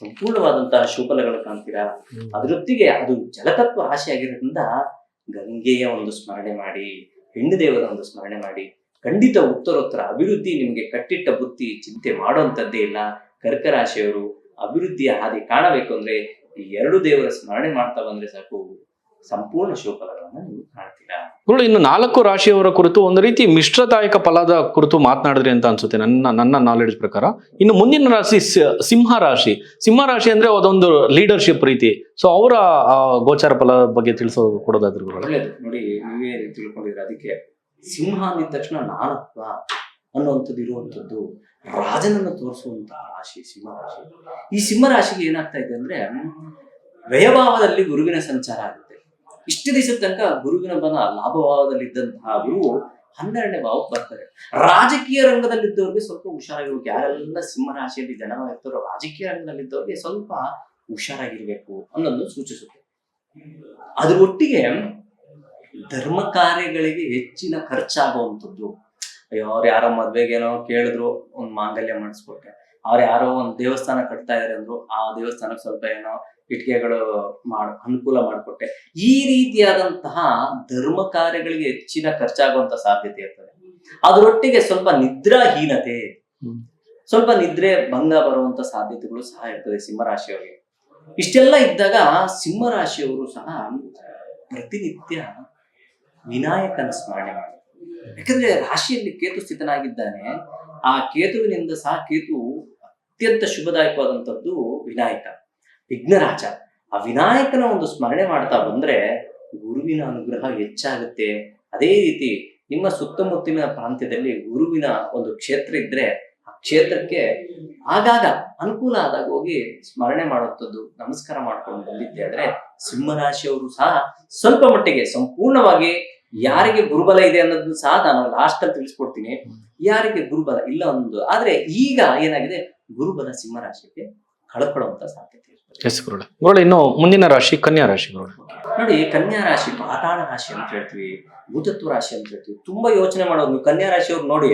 ಸಂಪೂರ್ಣವಾದಂತಹ ಶುಭಫಲಗಳು ಕಾಣ್ತೀರಾ. ಅದರೊತ್ತಿಗೆ ಅದು ಜಲತತ್ವ ರಾಶಿ ಆಗಿರೋದ್ರಿಂದ ಗಂಗೆಯ ಒಂದು ಸ್ಮರಣೆ ಮಾಡಿ, ಹೆಣ್ಣು ದೇವರ ಒಂದು ಸ್ಮರಣೆ ಮಾಡಿ, ಖಂಡಿತ ಉತ್ತರೋತ್ತರ ಅಭಿವೃದ್ಧಿ ನಿಮಗೆ ಕಟ್ಟಿಟ್ಟ ಬುತ್ತಿ, ಚಿಂತೆ ಮಾಡುವಂತದ್ದೇ ಇಲ್ಲ. ಕರ್ಕ ರಾಶಿಯವರು ಅಭಿವೃದ್ಧಿಯ ಹಾದಿ ಕಾಣಬೇಕು ಅಂದ್ರೆ ಈ 2 ದೇವರ ಸ್ಮರಣೆ ಮಾಡ್ತಾ ಬಂದ್ರೆ ಸಾಕು, ಸಂಪೂರ್ಣ ಶುಭಫಲಗಳನ್ನ ನೀವು ಕಾಣ್ತೀರಾ. ಇನ್ನು 4 ರಾಶಿಯವರ ಕುರಿತು ಒಂದು ರೀತಿ ಮಿಶ್ರದಾಯಕ ಫಲದ ಕುರಿತು ಮಾತನಾಡಿದ್ರಿ ಅಂತ ಅನ್ಸುತ್ತೆ ನನ್ನ ನಾಲೆಡ್ಜ್ ಪ್ರಕಾರ. ಇನ್ನು ಮುಂದಿನ ರಾಶಿ ಸಿಂಹ ರಾಶಿ. ಸಿಂಹ ರಾಶಿ ಅಂದ್ರೆ ಅದೊಂದು ಲೀಡರ್ಶಿಪ್ ರೀತಿ. ಸೊ ಅವರ ಗೋಚಾರ ಫಲ ಬಗ್ಗೆ ಕೊಡೋದಾದ್ರು ಒಳ್ಳೇದು. ನೋಡಿ, ನೀವೇ ತಿಳ್ಕೊಂಡಿದ್ರೆ ಅದಕ್ಕೆ ಸಿಂಹ ಅಂದಿದ ತಕ್ಷಣ ನಾನತ್ವ ಅನ್ನುವಂಥದ್ದು ಇರುವಂಥದ್ದು, ರಾಜನನ್ನು ತೋರಿಸುವಂತಹ ರಾಶಿ ಸಿಂಹ ರಾಶಿ. ಈ ಸಿಂಹ ರಾಶಿಗೆ ಏನಾಗ್ತಾ ಇದೆ ಅಂದ್ರೆ ವ್ಯಯಭಾವದಲ್ಲಿ ಗುರುವಿನ ಸಂಚಾರ ಆಗುತ್ತೆ. ಇಷ್ಟು ದಿವಸದ ತನಕ ಗುರುವಿನ ಬಲ ಲಾಭಭಾವದಲ್ಲಿ ಇದ್ದಂತಹ ಗುರು 12ನೇ ಭಾವಕ್ಕೆ ಬರ್ತಾರೆ. ರಾಜಕೀಯ ರಂಗದಲ್ಲಿದ್ದವ್ರಿಗೆ ಸ್ವಲ್ಪ ಹುಷಾರಾಗಿರ್ಬೇಕು. ಯಾರೆಲ್ಲ ಸಿಂಹ ರಾಶಿಯಲ್ಲಿ ಜನವಾಗಿರ್ತಾರೋ ರಾಜಕೀಯ ರಂಗದಲ್ಲಿದ್ದವ್ರಿಗೆ ಸ್ವಲ್ಪ ಹುಷಾರಾಗಿರ್ಬೇಕು ಅನ್ನೋದು ಸೂಚಿಸುತ್ತೆ. ಅದ್ರ ಒಟ್ಟಿಗೆ ಧರ್ಮ ಕಾರ್ಯಗಳಿಗೆ ಹೆಚ್ಚಿನ ಖರ್ಚಾಗುವಂಥದ್ದು. ಅಯ್ಯೋ, ಅವ್ರು ಯಾರೋ ಮದ್ವೆಗೇನೋ ಕೇಳಿದ್ರು, ಒಂದ್ ಮಾಂಗಲ್ಯ ಮಾಡಿಸ್ಕೊಟ್ಟೆ. ಅವ್ರು ಯಾರೋ ಒಂದ್ ದೇವಸ್ಥಾನ ಕಟ್ತಾ ಇದಾರೆ ಅಂದ್ರು, ಆ ದೇವಸ್ಥಾನಕ್ಕೆ ಸ್ವಲ್ಪ ಏನೋ ಇಟ್ಟಿಗೆಗಳು ಅನುಕೂಲ ಮಾಡಿಕೊಟ್ಟೆ. ಈ ರೀತಿಯಾದಂತಹ ಧರ್ಮ ಕಾರ್ಯಗಳಿಗೆ ಹೆಚ್ಚಿನ ಖರ್ಚಾಗುವಂತ ಸಾಧ್ಯತೆ ಇರ್ತದೆ. ಅದರೊಟ್ಟಿಗೆ ಸ್ವಲ್ಪ ನಿದ್ರಾಹೀನತೆ, ಸ್ವಲ್ಪ ನಿದ್ರೆ ಭಂಗ ಬರುವಂತ ಸಾಧ್ಯತೆಗಳು ಸಹ ಇರ್ತದೆ ಸಿಂಹರಾಶಿಯವರಿಗೆ. ಇಷ್ಟೆಲ್ಲ ಇದ್ದಾಗ ಸಿಂಹರಾಶಿಯವರು ಸಹ ಪ್ರತಿನಿತ್ಯ ವಿನಾಯಕನ ಸ್ಮರಣೆ ಮಾಡಿ. ಯಾಕಂದ್ರೆ ರಾಶಿಯಲ್ಲಿ ಕೇತು ಸ್ಥಿತನಾಗಿದ್ದಾನೆ. ಆ ಕೇತುವಿನಿಂದ ಸಹ ಕೇತು ಅತ್ಯಂತ ಶುಭದಾಯಕವಾದಂಥದ್ದು ವಿನಾಯಕ, ವಿಘ್ನರಾಜ. ಆ ವಿನಾಯಕನ ಒಂದು ಸ್ಮರಣೆ ಮಾಡ್ತಾ ಬಂದ್ರೆ ಗುರುವಿನ ಅನುಗ್ರಹ ಹೆಚ್ಚಾಗುತ್ತೆ. ಅದೇ ರೀತಿ ನಿಮ್ಮ ಸುತ್ತಮುತ್ತಲಿನ ಪ್ರಾಂತ್ಯದಲ್ಲಿ ಗುರುವಿನ ಒಂದು ಕ್ಷೇತ್ರ ಇದ್ರೆ ಆ ಕ್ಷೇತ್ರಕ್ಕೆ ಆಗಾಗ ಅನುಕೂಲ ಆದಾಗ ಹೋಗಿ ಸ್ಮರಣೆ ಮಾಡುವಂಥದ್ದು, ನಮಸ್ಕಾರ ಮಾಡ್ಕೊಂಡು ಬಂದಿದ್ದೆ ಆದ್ರೆ ಸಿಂಹರಾಶಿಯವರು ಸಹ ಸ್ವಲ್ಪ ಮಟ್ಟಿಗೆ ಸಂಪೂರ್ಣವಾಗಿ ಯಾರಿಗೆ ಗುರುಬಲ ಇದೆ ಅನ್ನೋದನ್ನು ಸಹ ನಾನು ಲಾಸ್ಟ್ ಅಲ್ಲಿ ತಿಳಿಸ್ಕೊಡ್ತೀನಿ. ಯಾರಿಗೆ ಗುರುಬಲ ಇಲ್ಲ ಅನ್ನೋದು ಆದ್ರೆ ಈಗ ಏನಾಗಿದೆ, ಗುರುಬಲ ಸಿಂಹರಾಶಿಗೆ ಕಳ್ಕೊಳ್ಳುವಂತ ಸಾಧ್ಯತೆ ಇರ್ತದೆ. ಇನ್ನು ಮುಂದಿನ ರಾಶಿ ಕನ್ಯಾ ರಾಶಿ. ನೋಡಿ, ಕನ್ಯಾ ರಾಶಿ ಪಾತಾಳ ರಾಶಿ ಅಂತ ಹೇಳ್ತೀವಿ, ಭೂತತ್ವ ರಾಶಿ ಅಂತ ಹೇಳ್ತೀವಿ. ತುಂಬಾ ಯೋಚನೆ ಮಾಡೋದು. ನೀವು ಕನ್ಯಾ ರಾಶಿಯವ್ರು ನೋಡಿ,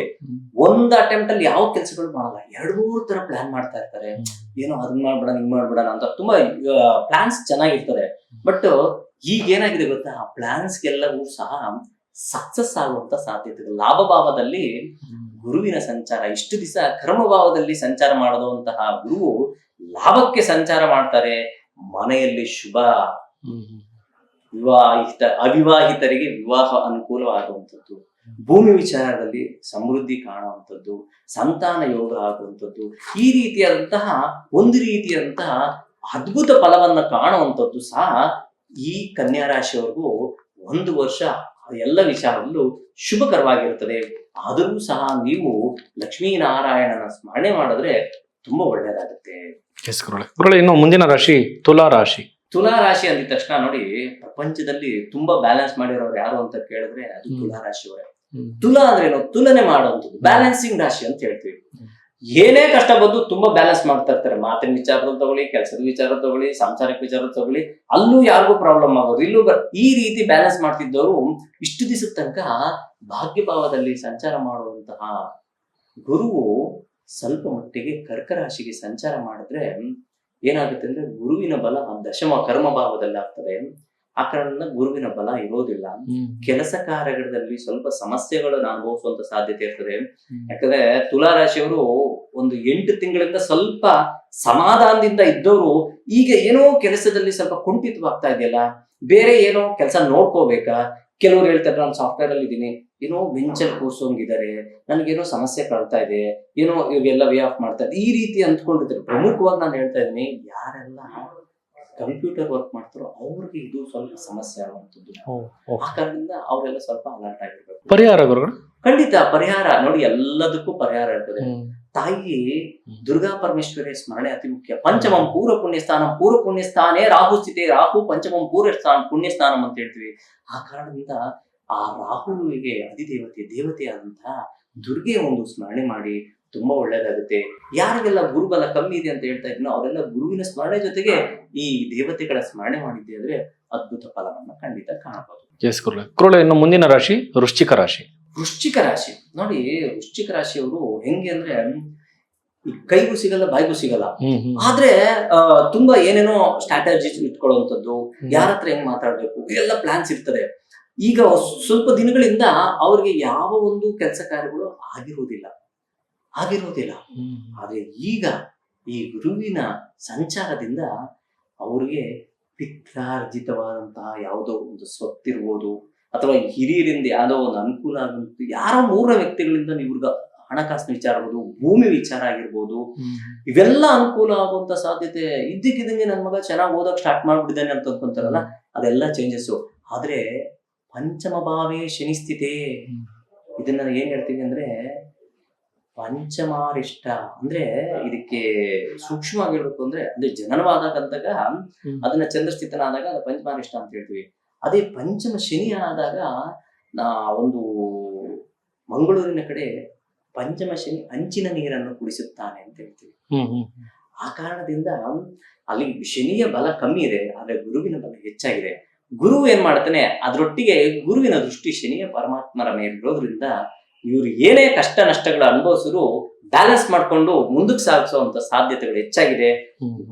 ಒಂದ್ ಅಟೆಂಪ್ಟ್ ಅಲ್ಲಿ ಯಾವ ಕೆಲಸಗಳು ಮಾಡಲ್ಲ, 2-3 ತರ ಪ್ಲಾನ್ ಮಾಡ್ತಾ ಇರ್ತಾರೆ. ಏನೋ ಅದನ್ನ ಮಾಡ್ಬಿಡೋಣ, ಹಿಂಗ್ ಮಾಡ್ಬಿಡೋಣ ಅಂತ ತುಂಬಾ ಪ್ಲಾನ್ಸ್ ಚೆನ್ನಾಗಿರ್ತದೆ. ಬಟ್ ಈಗ ಏನಾಗಿದೆ ಗೊತ್ತಾ, ಆ ಪ್ಲಾನ್ಸ್ಗೆಲ್ಲವೂ ಸಹ ಸಕ್ಸಸ್ ಆಗುವಂತ ಸಾಧ್ಯತೆ. ಲಾಭಭಾವದಲ್ಲಿ ಗುರುವಿನ ಸಂಚಾರ, ಇಷ್ಟು ದಿವಸ ಕರ್ಮಭಾವದಲ್ಲಿ ಸಂಚಾರ ಮಾಡದಂತಹ ಗುರು ಲಾಭಕ್ಕೆ ಸಂಚಾರ ಮಾಡ್ತಾರೆ. ಮನೆಯಲ್ಲಿ ಶುಭ, ಅವಿವಾಹಿತರಿಗೆ ವಿವಾಹ ಅನುಕೂಲವಾಗುವಂಥದ್ದು, ಭೂಮಿ ವಿಚಾರದಲ್ಲಿ ಸಮೃದ್ಧಿ ಕಾಣುವಂಥದ್ದು, ಸಂತಾನ ಯೋಗ ಆಗುವಂಥದ್ದು, ಈ ರೀತಿಯಾದಂತಹ ಒಂದು ರೀತಿಯಾದಂತಹ ಅದ್ಭುತ ಫಲವನ್ನ ಕಾಣುವಂಥದ್ದು ಸಹ ಈ ಕನ್ಯಾ ರಾಶಿಯವರೆಗೂ 1 ವರ್ಷ ಎಲ್ಲ ವಿಚಾರದಲ್ಲೂ ಶುಭಕರವಾಗಿರುತ್ತದೆ. ಆದರೂ ಸಹ ನೀವು ಲಕ್ಷ್ಮೀನಾರಾಯಣನ ಸ್ಮರಣೆ ಮಾಡಿದ್ರೆ ತುಂಬಾ ಒಳ್ಳೇದಾಗುತ್ತೆ. ಇನ್ನು ಮುಂದಿನ ರಾಶಿ ತುಲಾ ರಾಶಿ. ತುಲಾ ರಾಶಿ ಅಂದಿದ ತಕ್ಷಣ ನೋಡಿ, ಪ್ರಪಂಚದಲ್ಲಿ ತುಂಬಾ ಬ್ಯಾಲೆನ್ಸ್ ಮಾಡಿರೋರು ಯಾರು ಅಂತ ಕೇಳಿದ್ರೆ ಅದು ತುಲಾ ರಾಶಿಯವರೇ. ತುಲಾ ಅಂದ್ರೆ ಏನು? ತುಲನೆ ಮಾಡುವಂಥದ್ದು, ಬ್ಯಾಲೆನ್ಸಿಂಗ್ ರಾಶಿ ಅಂತ ಹೇಳ್ತೀವಿ. ಏನೇ ಕಷ್ಟ ಬಂದು ತುಂಬಾ ಬ್ಯಾಲೆನ್ಸ್ ಮಾಡ್ತಾ ಇರ್ತಾರೆ. ಮಾತಿನ ವಿಚಾರದಲ್ಲಿ ತಗೊಳ್ಳಿ, ಕೆಲಸದ ವಿಚಾರ ತಗೊಳ್ಳಿ, ಸಾಂಸಾರಿಕ ವಿಚಾರ ತಗೊಳ್ಳಿ, ಅಲ್ಲೂ ಯಾರಿಗೂ ಪ್ರಾಬ್ಲಮ್ ಆಗೋದು, ಇಲ್ಲೂ ಈ ರೀತಿ ಬ್ಯಾಲೆನ್ಸ್ ಮಾಡ್ತಿದ್ದವರು ಇಷ್ಟು ದಿವಸದ ತನಕ ಭಾಗ್ಯಭಾವದಲ್ಲಿ ಸಂಚಾರ ಮಾಡುವಂತಹ ಗುರುವು ಸ್ವಲ್ಪ ಮಟ್ಟಿಗೆ ಕರ್ಕ ರಾಶಿಗೆ ಸಂಚಾರ ಮಾಡಿದ್ರೆ ಏನಾಗುತ್ತೆ ಅಂದ್ರೆ ಗುರುವಿನ ಬಲ ದಶಮ ಕರ್ಮ ಭಾವದಲ್ಲಿ ಆಗ್ತದೆ. ಆ ಕಾರಣದಿಂದ ಗುರುವಿನ ಬಲ ಇರೋದಿಲ್ಲ. ಕೆಲಸ ಕಾರ್ಯಗಳಲ್ಲಿ ಸ್ವಲ್ಪ ಸಮಸ್ಯೆಗಳನ್ನು ಅನುಭವಿಸುವಂತ ಸಾಧ್ಯತೆ ಇರ್ತದೆ. ಯಾಕಂದ್ರೆ ತುಲಾ ರಾಶಿಯವರು ಒಂದು 8 ತಿಂಗಳಿಂದ ಸ್ವಲ್ಪ ಸಮಾಧಾನದಿಂದ ಇದ್ದವರು ಈಗ ಏನೋ ಕೆಲಸದಲ್ಲಿ ಸ್ವಲ್ಪ ಕುಂಠಿತವಾಗ್ತಾ ಇದೆಯಲ್ಲ, ಬೇರೆ ಏನೋ ಕೆಲಸ ನೋಡ್ಕೋಬೇಕಾ. ಕೆಲವ್ರು ಹೇಳ್ತಾರೆ ನಾನು ಸಾಫ್ಟ್ವೇರ್ ಅಲ್ಲಿ ಇದ್ದೀನಿ, ಏನೋ ಬೆಂಚಲ್ಲಿ ಕೂರ್ಸೋಂಗಿದ್ದಾರೆ, ನನ್ಗೇನೋ ಸಮಸ್ಯೆ ಕಾಡ್ತಾ ಇದೆ, ಏನೋ ಇವೆಲ್ಲ ವೇ ಆಫ್ ಮಾಡ್ತಾ ಇದೆ, ಈ ರೀತಿ ಅಂದ್ಕೊಂಡಿದ್ದಾರೆ. ಪ್ರಮುಖವಾಗಿ ನಾನು ಹೇಳ್ತಾ ಇದ್ದೀನಿ, ಯಾರೆಲ್ಲ ಕಂಪ್ಯೂಟರ್ ವರ್ಕ್ ಮಾಡ್ತಾರೋ ಅವ್ರಿಗೆ ಇದು ಸ್ವಲ್ಪ ಸಮಸ್ಯೆ ಆಗುವಂಥದ್ದು. ಆ ಕಾರಣದಿಂದ ಅವರೆಲ್ಲ ಸ್ವಲ್ಪ ಅಲರ್ಟ್ ಆಗಿರ್ಬೇಕು. ಪರಿಹಾರ ಗುರುಗಳು? ಖಂಡಿತ ಪರಿಹಾರ ನೋಡಿ, ಎಲ್ಲದಕ್ಕೂ ಪರಿಹಾರ ಇರ್ತದೆ. ತಾಯಿ ದುರ್ಗಾ ಪರಮೇಶ್ವರಿ ಸ್ಮರಣೆ ಅತಿ ಮುಖ್ಯ. ಪಂಚಮಂ ಪೂರ್ವ ಪುಣ್ಯಸ್ಥಾನೇ ರಾಹು ಸ್ಥಿತಿ, ರಾಹು ಪಂಚಮಂ ಪುಣ್ಯಸ್ಥಾನಂ ಅಂತ ಹೇಳ್ತೀವಿ. ಆ ಕಾರಣದಿಂದ ಆ ರಾಹುವಿಗೆ ದೇವತೆಯಾದಂತಹ ದುರ್ಗೆ ಒಂದು ಸ್ಮರಣೆ ಮಾಡಿ ತುಂಬಾ ಒಳ್ಳೇದಾಗುತ್ತೆ. ಯಾರಿಗೆಲ್ಲ ಗುರುಬಲ ಕಮ್ಮಿ ಇದೆ ಅಂತ ಹೇಳ್ತಾ ಇದ್ನೋ ಅವರೆಲ್ಲ ಗುರುವಿನ ಸ್ಮರಣೆ ಜೊತೆಗೆ ಈ ದೇವತೆಗಳ ಸ್ಮರಣೆ ಮಾಡಿದ್ದೆ ಅಂದ್ರೆ ಅದ್ಭುತ ಫಲವನ್ನ ಖಂಡಿತ ಕಾಣಬಹುದು. ಗುರುಗಳೇ, ಇನ್ನು ಮುಂದಿನ ರಾಶಿ ವೃಶ್ಚಿಕ ರಾಶಿ. ವೃಶ್ಚಿಕ ರಾಶಿ ನೋಡಿ, ವೃಶ್ಚಿಕ ರಾಶಿಯವರು ಹೆಂಗೆ ಅಂದ್ರೆ ಕೈಗೂ ಸಿಗಲ್ಲ ಬಾಯಿಗೂ ಸಿಗಲ್ಲ. ಆದ್ರೆ ತುಂಬಾ ಏನೇನೋ ಸ್ಟ್ರಾಟಜೀಸ್ ಇಟ್ಕೊಳ್ಳುವಂಥದ್ದು, ಯಾರ ಹತ್ರ ಹೆಂಗ್ ಮಾತಾಡ್ಬೇಕು, ಇದೆಲ್ಲ ಪ್ಲಾನ್ಸ್ ಇರ್ತದೆ. ಈಗ ಸ್ವಲ್ಪ ದಿನಗಳಿಂದ ಅವ್ರಿಗೆ ಯಾವ ಒಂದು ಕೆಲಸ ಕಾರ್ಯಗಳು ಆಗಿರುವುದಿಲ್ಲ. ಆದ್ರೆ ಈಗ ಈ ಗುರುವಿನ ಸಂಚಾರದಿಂದ ಅವ್ರಿಗೆ ಪಿತ್ರಾರ್ಜಿತವಾದಂತಹ ಯಾವುದೋ ಒಂದು ಸ್ವತ್ತಿರ್ಬೋದು, ಅಥವಾ ಹಿರಿಯರಿಂದ ಯಾವುದೋ ಒಂದು ಅನುಕೂಲ ಆಗುವಂತ ಯಾರೋ 3ನೇ ವ್ಯಕ್ತಿಗಳಿಂದ ಇವ್ರಿಗೆ ಹಣಕಾಸಿನ ವಿಚಾರ ಆಗ್ಬೋದು, ಭೂಮಿ ವಿಚಾರ ಆಗಿರ್ಬೋದು, ಇವೆಲ್ಲ ಅನುಕೂಲ ಆಗುವಂತ ಸಾಧ್ಯತೆ. ಇದ್ದಕ್ಕಿದ್ದಂಗೆ ನನ್ನ ಮಗ ಚೆನ್ನಾಗಿ ಓದಕ್ ಸ್ಟಾರ್ಟ್ ಮಾಡ್ಬಿಟ್ಟಿದ್ದಾನೆ ಅಂತ ಅನ್ಕೊಂತಾರಲ್ಲ, ಅದೆಲ್ಲ ಚೇಂಜಸ್. ಆದ್ರೆ ಪಂಚಮ ಭಾವೇ ಶನಿ ಸ್ಥಿತಿ, ಇದನ್ನ ಏನ್ ಹೇಳ್ತೀವಿ ಅಂದ್ರೆ ಪಂಚಮಾರಿಷ್ಟ. ಅಂದ್ರೆ ಇದಕ್ಕೆ ಸೂಕ್ಷ್ಮವಾಗಿ ಹೇಳ್ಬೇಕು ಅಂದ್ರೆ ಜನನವಾದಾಗ ಅದನ್ನ ಚಂದ್ರಸ್ಥಿತನಾದಾಗ ಅದು ಪಂಚಮಾರಿಷ್ಟ ಅಂತ ಹೇಳ್ತೀವಿ. ಅದೇ ಪಂಚಮ ಶನಿ ಆದಾಗ ಒಂದು ಮಂಗಳೂರಿನ ಕಡೆ ಪಂಚಮ ಶನಿ ಅಂಚಿನ ನೀರನ್ನು ಕುಡಿಸುತ್ತಾನೆ ಅಂತ ಹೇಳ್ತೀವಿ. ಆ ಕಾರಣದಿಂದ ಅಲ್ಲಿ ಶನಿಯ ಬಲ ಕಮ್ಮಿ ಇದೆ, ಆದ್ರೆ ಗುರುವಿನ ಬಲ ಹೆಚ್ಚಾಗಿದೆ. ಗುರು ಏನ್ ಮಾಡ್ತಾನೆ, ಅದ್ರೊಟ್ಟಿಗೆ ಗುರುವಿನ ದೃಷ್ಟಿ ಶನಿಯ ಪರಮಾತ್ಮರ ಮೇಲಿರೋದ್ರಿಂದ ಇವ್ರು ಏನೇ ಕಷ್ಟ ನಷ್ಟಗಳ ಅನುಭವಿಸಿದ್ರು ಬ್ಯಾಲೆನ್ಸ್ ಮಾಡ್ಕೊಂಡು ಮುಂದಕ್ಕೆ ಸಾಗಿಸುವಂತ ಸಾಧ್ಯತೆಗಳು ಹೆಚ್ಚಾಗಿದೆ.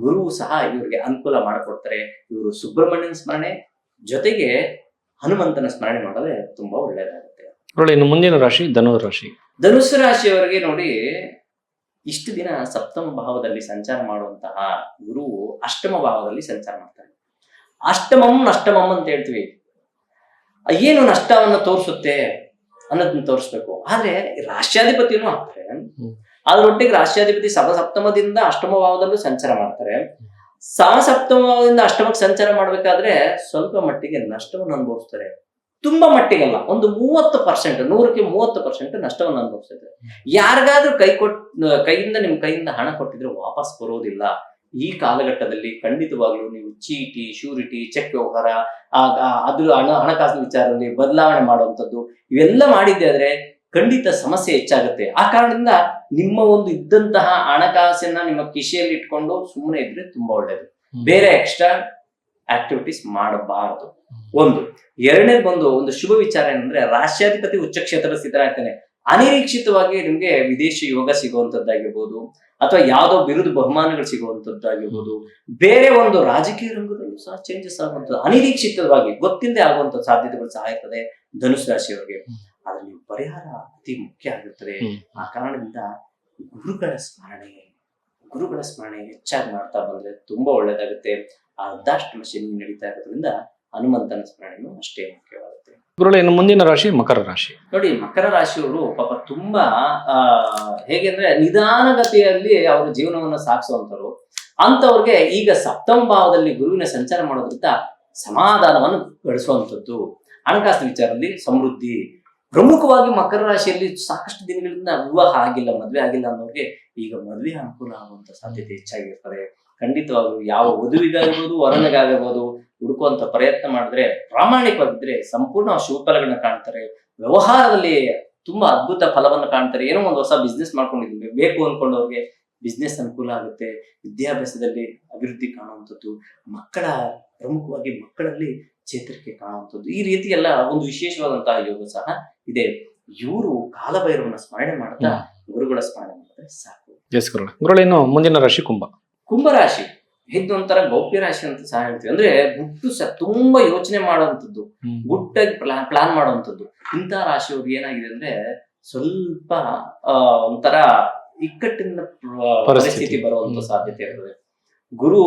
ಗುರು ಸಹ ಇವ್ರಿಗೆ ಅನುಕೂಲ ಮಾಡಿಕೊಡ್ತಾರೆ. ಇವರು ಸುಬ್ರಹ್ಮಣ್ಯನ ಸ್ಮರಣೆ ಜೊತೆಗೆ ಹನುಮಂತನ ಸ್ಮರಣೆ ಮಾಡಿದ್ರೆ ತುಂಬಾ ಒಳ್ಳೇದಾಗುತ್ತೆ. ಇನ್ನು ಮುಂದಿನ ರಾಶಿ ಧನುರ್ ರಾಶಿ. ಧನುಸ್ಸು ರಾಶಿಯವರಿಗೆ ನೋಡಿ, ಇಷ್ಟು ದಿನ ಸಪ್ತಮ ಭಾವದಲ್ಲಿ ಸಂಚಾರ ಮಾಡುವಂತಹ ಗುರು ಅಷ್ಟಮ ಭಾವದಲ್ಲಿ ಸಂಚಾರ ಮಾಡ್ತಾರೆ. ಅಷ್ಟಮಂ ಅಂತ ಹೇಳ್ತೀವಿ. ಏನು ನಷ್ಟವನ್ನ ತೋರಿಸುತ್ತೆ ಅನ್ನೋದನ್ನ ತೋರಿಸ್ಬೇಕು. ಆದ್ರೆ ರಾಷ್ಟ್ರಾಧಿಪತಿನೂ ಆಗ್ತಾರೆ. ಅದ್ರೊಟ್ಟಿಗೆ ರಾಷ್ಟ್ರಾಧಿಪತಿ ಸಪ್ತಮದಿಂದ ಅಷ್ಟಮ ಭಾವದಲ್ಲೂ ಸಂಚಾರ ಮಾಡ್ತಾರೆ. ಸಪ್ತಮ ಭಾವದಿಂದ ಅಷ್ಟಮಕ್ಕೆ ಸಂಚಾರ ಮಾಡ್ಬೇಕಾದ್ರೆ ಸ್ವಲ್ಪ ಮಟ್ಟಿಗೆ ನಷ್ಟವನ್ನು ಅನುಭವಿಸ್ತಾರೆ. ತುಂಬಾ ಮಟ್ಟಿಗಲ್ಲ, ಒಂದು 30%, 100ಕ್ಕೆ 30% ನಷ್ಟವನ್ನು ಅನುಭವಿಸ್ತಾರೆ. ಯಾರಿಗಾದ್ರೂ ಕೈಯಿಂದ ನಿಮ್ ಕೈಯಿಂದ ಹಣ ಕೊಟ್ಟಿದ್ರೆ ವಾಪಸ್ ಬರೋದಿಲ್ಲ. ಈ ಕಾಲಘಟ್ಟದಲ್ಲಿ ಖಂಡಿತವಾಗ್ಲೂ ನೀವು ಚೀಟಿ, ಶ್ಯೂರಿಟಿ, ಚೆಕ್ ವ್ಯವಹಾರ, ಅದ್ರ ಹಣಕಾಸಿನ ವಿಚಾರದಲ್ಲಿ ಬದಲಾವಣೆ ಮಾಡುವಂಥದ್ದು ಇವೆಲ್ಲ ಮಾಡಿದ್ದೆ ಆದ್ರೆ ಖಂಡಿತ ಸಮಸ್ಯೆ ಹೆಚ್ಚಾಗುತ್ತೆ. ಆ ಕಾರಣದಿಂದ ನಿಮ್ಮ ಒಂದು ಇದ್ದಂತಹ ಹಣಕಾಸನ್ನ ನಿಮ್ಮ ಕಿಶೆಯಲ್ಲಿ ಇಟ್ಕೊಂಡು ಸುಮ್ಮನೆ ಇದ್ರೆ ತುಂಬಾ ಒಳ್ಳೇದು. ಬೇರೆ ಎಕ್ಸ್ಟ್ರಾ ಆಕ್ಟಿವಿಟೀಸ್ ಮಾಡಬಾರದು. ಎರಡನೇದು ಒಂದು ಶುಭ ವಿಚಾರ ಏನಂದ್ರೆ ರಾಷ್ಟ್ರಾಧಿಪತಿ ಉಚ್ಚ ಕ್ಷೇತ್ರದ ಸ್ಥಿತನಾಗ್ತಾನೆ. ಅನಿರೀಕ್ಷಿತವಾಗಿ ನಿಮ್ಗೆ ವಿದೇಶಿ ಯೋಗ ಸಿಗುವಂತದ್ದಾಗಿರ್ಬೋದು, ಅಥವಾ ಯಾವ್ದೋ ಬಿರುದು ಬಹುಮಾನಗಳು ಸಿಗುವಂತದ್ದಾಗಿರ್ಬೋದು, ಬೇರೆ ಒಂದು ರಾಜಕೀಯ ರಂಗದಲ್ಲೂ ಸಹ ಚೇಂಜಸ್ ಆಗುವಂಥದ್ದು ಅನಿರೀಕ್ಷಿತವಾಗಿ ಗೊತ್ತಿಲ್ಲದೆ ಆಗುವಂತ ಸಾಧ್ಯತೆಗಳು ಸಹ ಇರ್ತದೆ ಧನುಸ್ ರಾಶಿಯವರಿಗೆ. ಆದ್ರೆ ನೀವು ಪರಿಹಾರ ಅತಿ ಮುಖ್ಯ ಆಗಿರ್ತದೆ. ಆ ಕಾರಣದಿಂದ ಗುರುಗಳ ಸ್ಮರಣೆ ಹೆಚ್ಚಾಗಿ ಮಾಡ್ತಾ ಬಂದ್ರೆ ತುಂಬಾ ಒಳ್ಳೇದಾಗುತ್ತೆ. ಅರ್ಧಾಷ್ಟಮ ಶನಿ ನಡೀತಾ ಇರೋದ್ರಿಂದ ಹನುಮಂತನ ಸ್ಮರಣೆಯೂ ಅಷ್ಟೇ ಮುಖ್ಯವಾಗುತ್ತೆ. ಗುರುಗಳೇ, ಇನ್ನು ಮುಂದಿನ ರಾಶಿ ಮಕರ ರಾಶಿ. ನೋಡಿ, ಮಕರ ರಾಶಿಯವರು ಪಾಪ ತುಂಬಾ ಹೇಗೆಂದ್ರೆ ನಿಧಾನಗತಿಯಲ್ಲಿ ಅವರ ಜೀವನವನ್ನ ಸಾಗಿಸುವಂತವ್ರು. ಅಂತವ್ರಿಗೆ ಈಗ ಸಪ್ತಮ ಭಾವದಲ್ಲಿ ಗುರುವಿನ ಸಂಚಾರ ಮಾಡೋದ್ರಿಂದ ಸಮಾಧಾನವನ್ನು ಗಳಿಸುವಂಥದ್ದು, ಹಣಕಾಸಿನ ವಿಚಾರದಲ್ಲಿ ಸಮೃದ್ಧಿ. ಪ್ರಮುಖವಾಗಿ ಮಕರ ರಾಶಿಯಲ್ಲಿ ಸಾಕಷ್ಟು ದಿನಗಳಿಂದ ವಿವಾಹ ಆಗಿಲ್ಲ, ಮದ್ವೆ ಆಗಿಲ್ಲ ಅನ್ನೋರಿಗೆ ಈಗ ಮದ್ವೆ ಅನುಕೂಲ ಆಗುವಂತ ಸಾಧ್ಯತೆ ಹೆಚ್ಚಾಗಿರ್ತದೆ. ಖಂಡಿತವಾಗ್ಲು ಯಾವ ವಧುವಿಗಾಗಿರ್ಬೋದು, ವರನಿಗಾಗಿರ್ಬೋದು ಹುಡುಕುವಂತ ಪ್ರಯತ್ನ ಮಾಡಿದ್ರೆ, ಪ್ರಾಮಾಣಿಕವಾಗಿದ್ರೆ ಸಂಪೂರ್ಣ ಶುಭಫಲಗಳನ್ನ ಕಾಣ್ತಾರೆ. ವ್ಯವಹಾರದಲ್ಲಿ ತುಂಬಾ ಅದ್ಭುತ ಫಲವನ್ನು ಕಾಣ್ತಾರೆ. ಏನೋ ಒಂದು ಹೊಸ ಬಿಸ್ನೆಸ್ ಮಾಡ್ಕೊಂಡಿದ್ದೀವಿ ಬೇಕು ಅನ್ಕೊಂಡವ್ರಿಗೆ ಬಿಸ್ನೆಸ್ ಅನುಕೂಲ ಆಗುತ್ತೆ. ವಿದ್ಯಾಭ್ಯಾಸದಲ್ಲಿ ಅಭಿವೃದ್ಧಿ ಕಾಣುವಂಥದ್ದು, ಪ್ರಮುಖವಾಗಿ ಮಕ್ಕಳಲ್ಲಿ ಚೇತರಿಕೆ ಕಾಣುವಂಥದ್ದು, ಈ ರೀತಿ ಎಲ್ಲ ಒಂದು ವಿಶೇಷವಾದಂತಹ ಯೋಗ ಸಹ ಇದೆ. ಇವರು ಕಾಲಭೈರವನ ಸ್ಮರಣೆ ಮಾಡ್ತಾ ಗುರುಗಳ ಸ್ಮರಣೆ ಮಾಡಿದ್ರೆ ಸಾಕು. ಗುರುಗಳೇ, ಇನ್ನು ಮುಂದಿನ ರಾಶಿ ಕುಂಭರಾಶಿ. ಇದು ಒಂಥರ ಗೌಪ್ಯ ರಾಶಿ ಅಂತ ಸಹ ಹೇಳ್ತೀವಿ. ಅಂದ್ರೆ ಗುಟ್ಟು ತುಂಬಾ ಯೋಚನೆ ಮಾಡುವಂಥದ್ದು, ಗುಟ್ಟಾಗಿ ಪ್ಲಾನ್ ಮಾಡುವಂಥದ್ದು. ಇಂಥ ರಾಶಿಯವ್ರಿಗೆ ಏನಾಗಿದೆ ಅಂದ್ರೆ ಸ್ವಲ್ಪ ಒಂಥರ ಇಕ್ಕಟ್ಟಿನ ಪರಿಸ್ಥಿತಿ ಬರುವಂತ ಸಾಧ್ಯತೆ ಇರ್ತದೆ. ಗುರು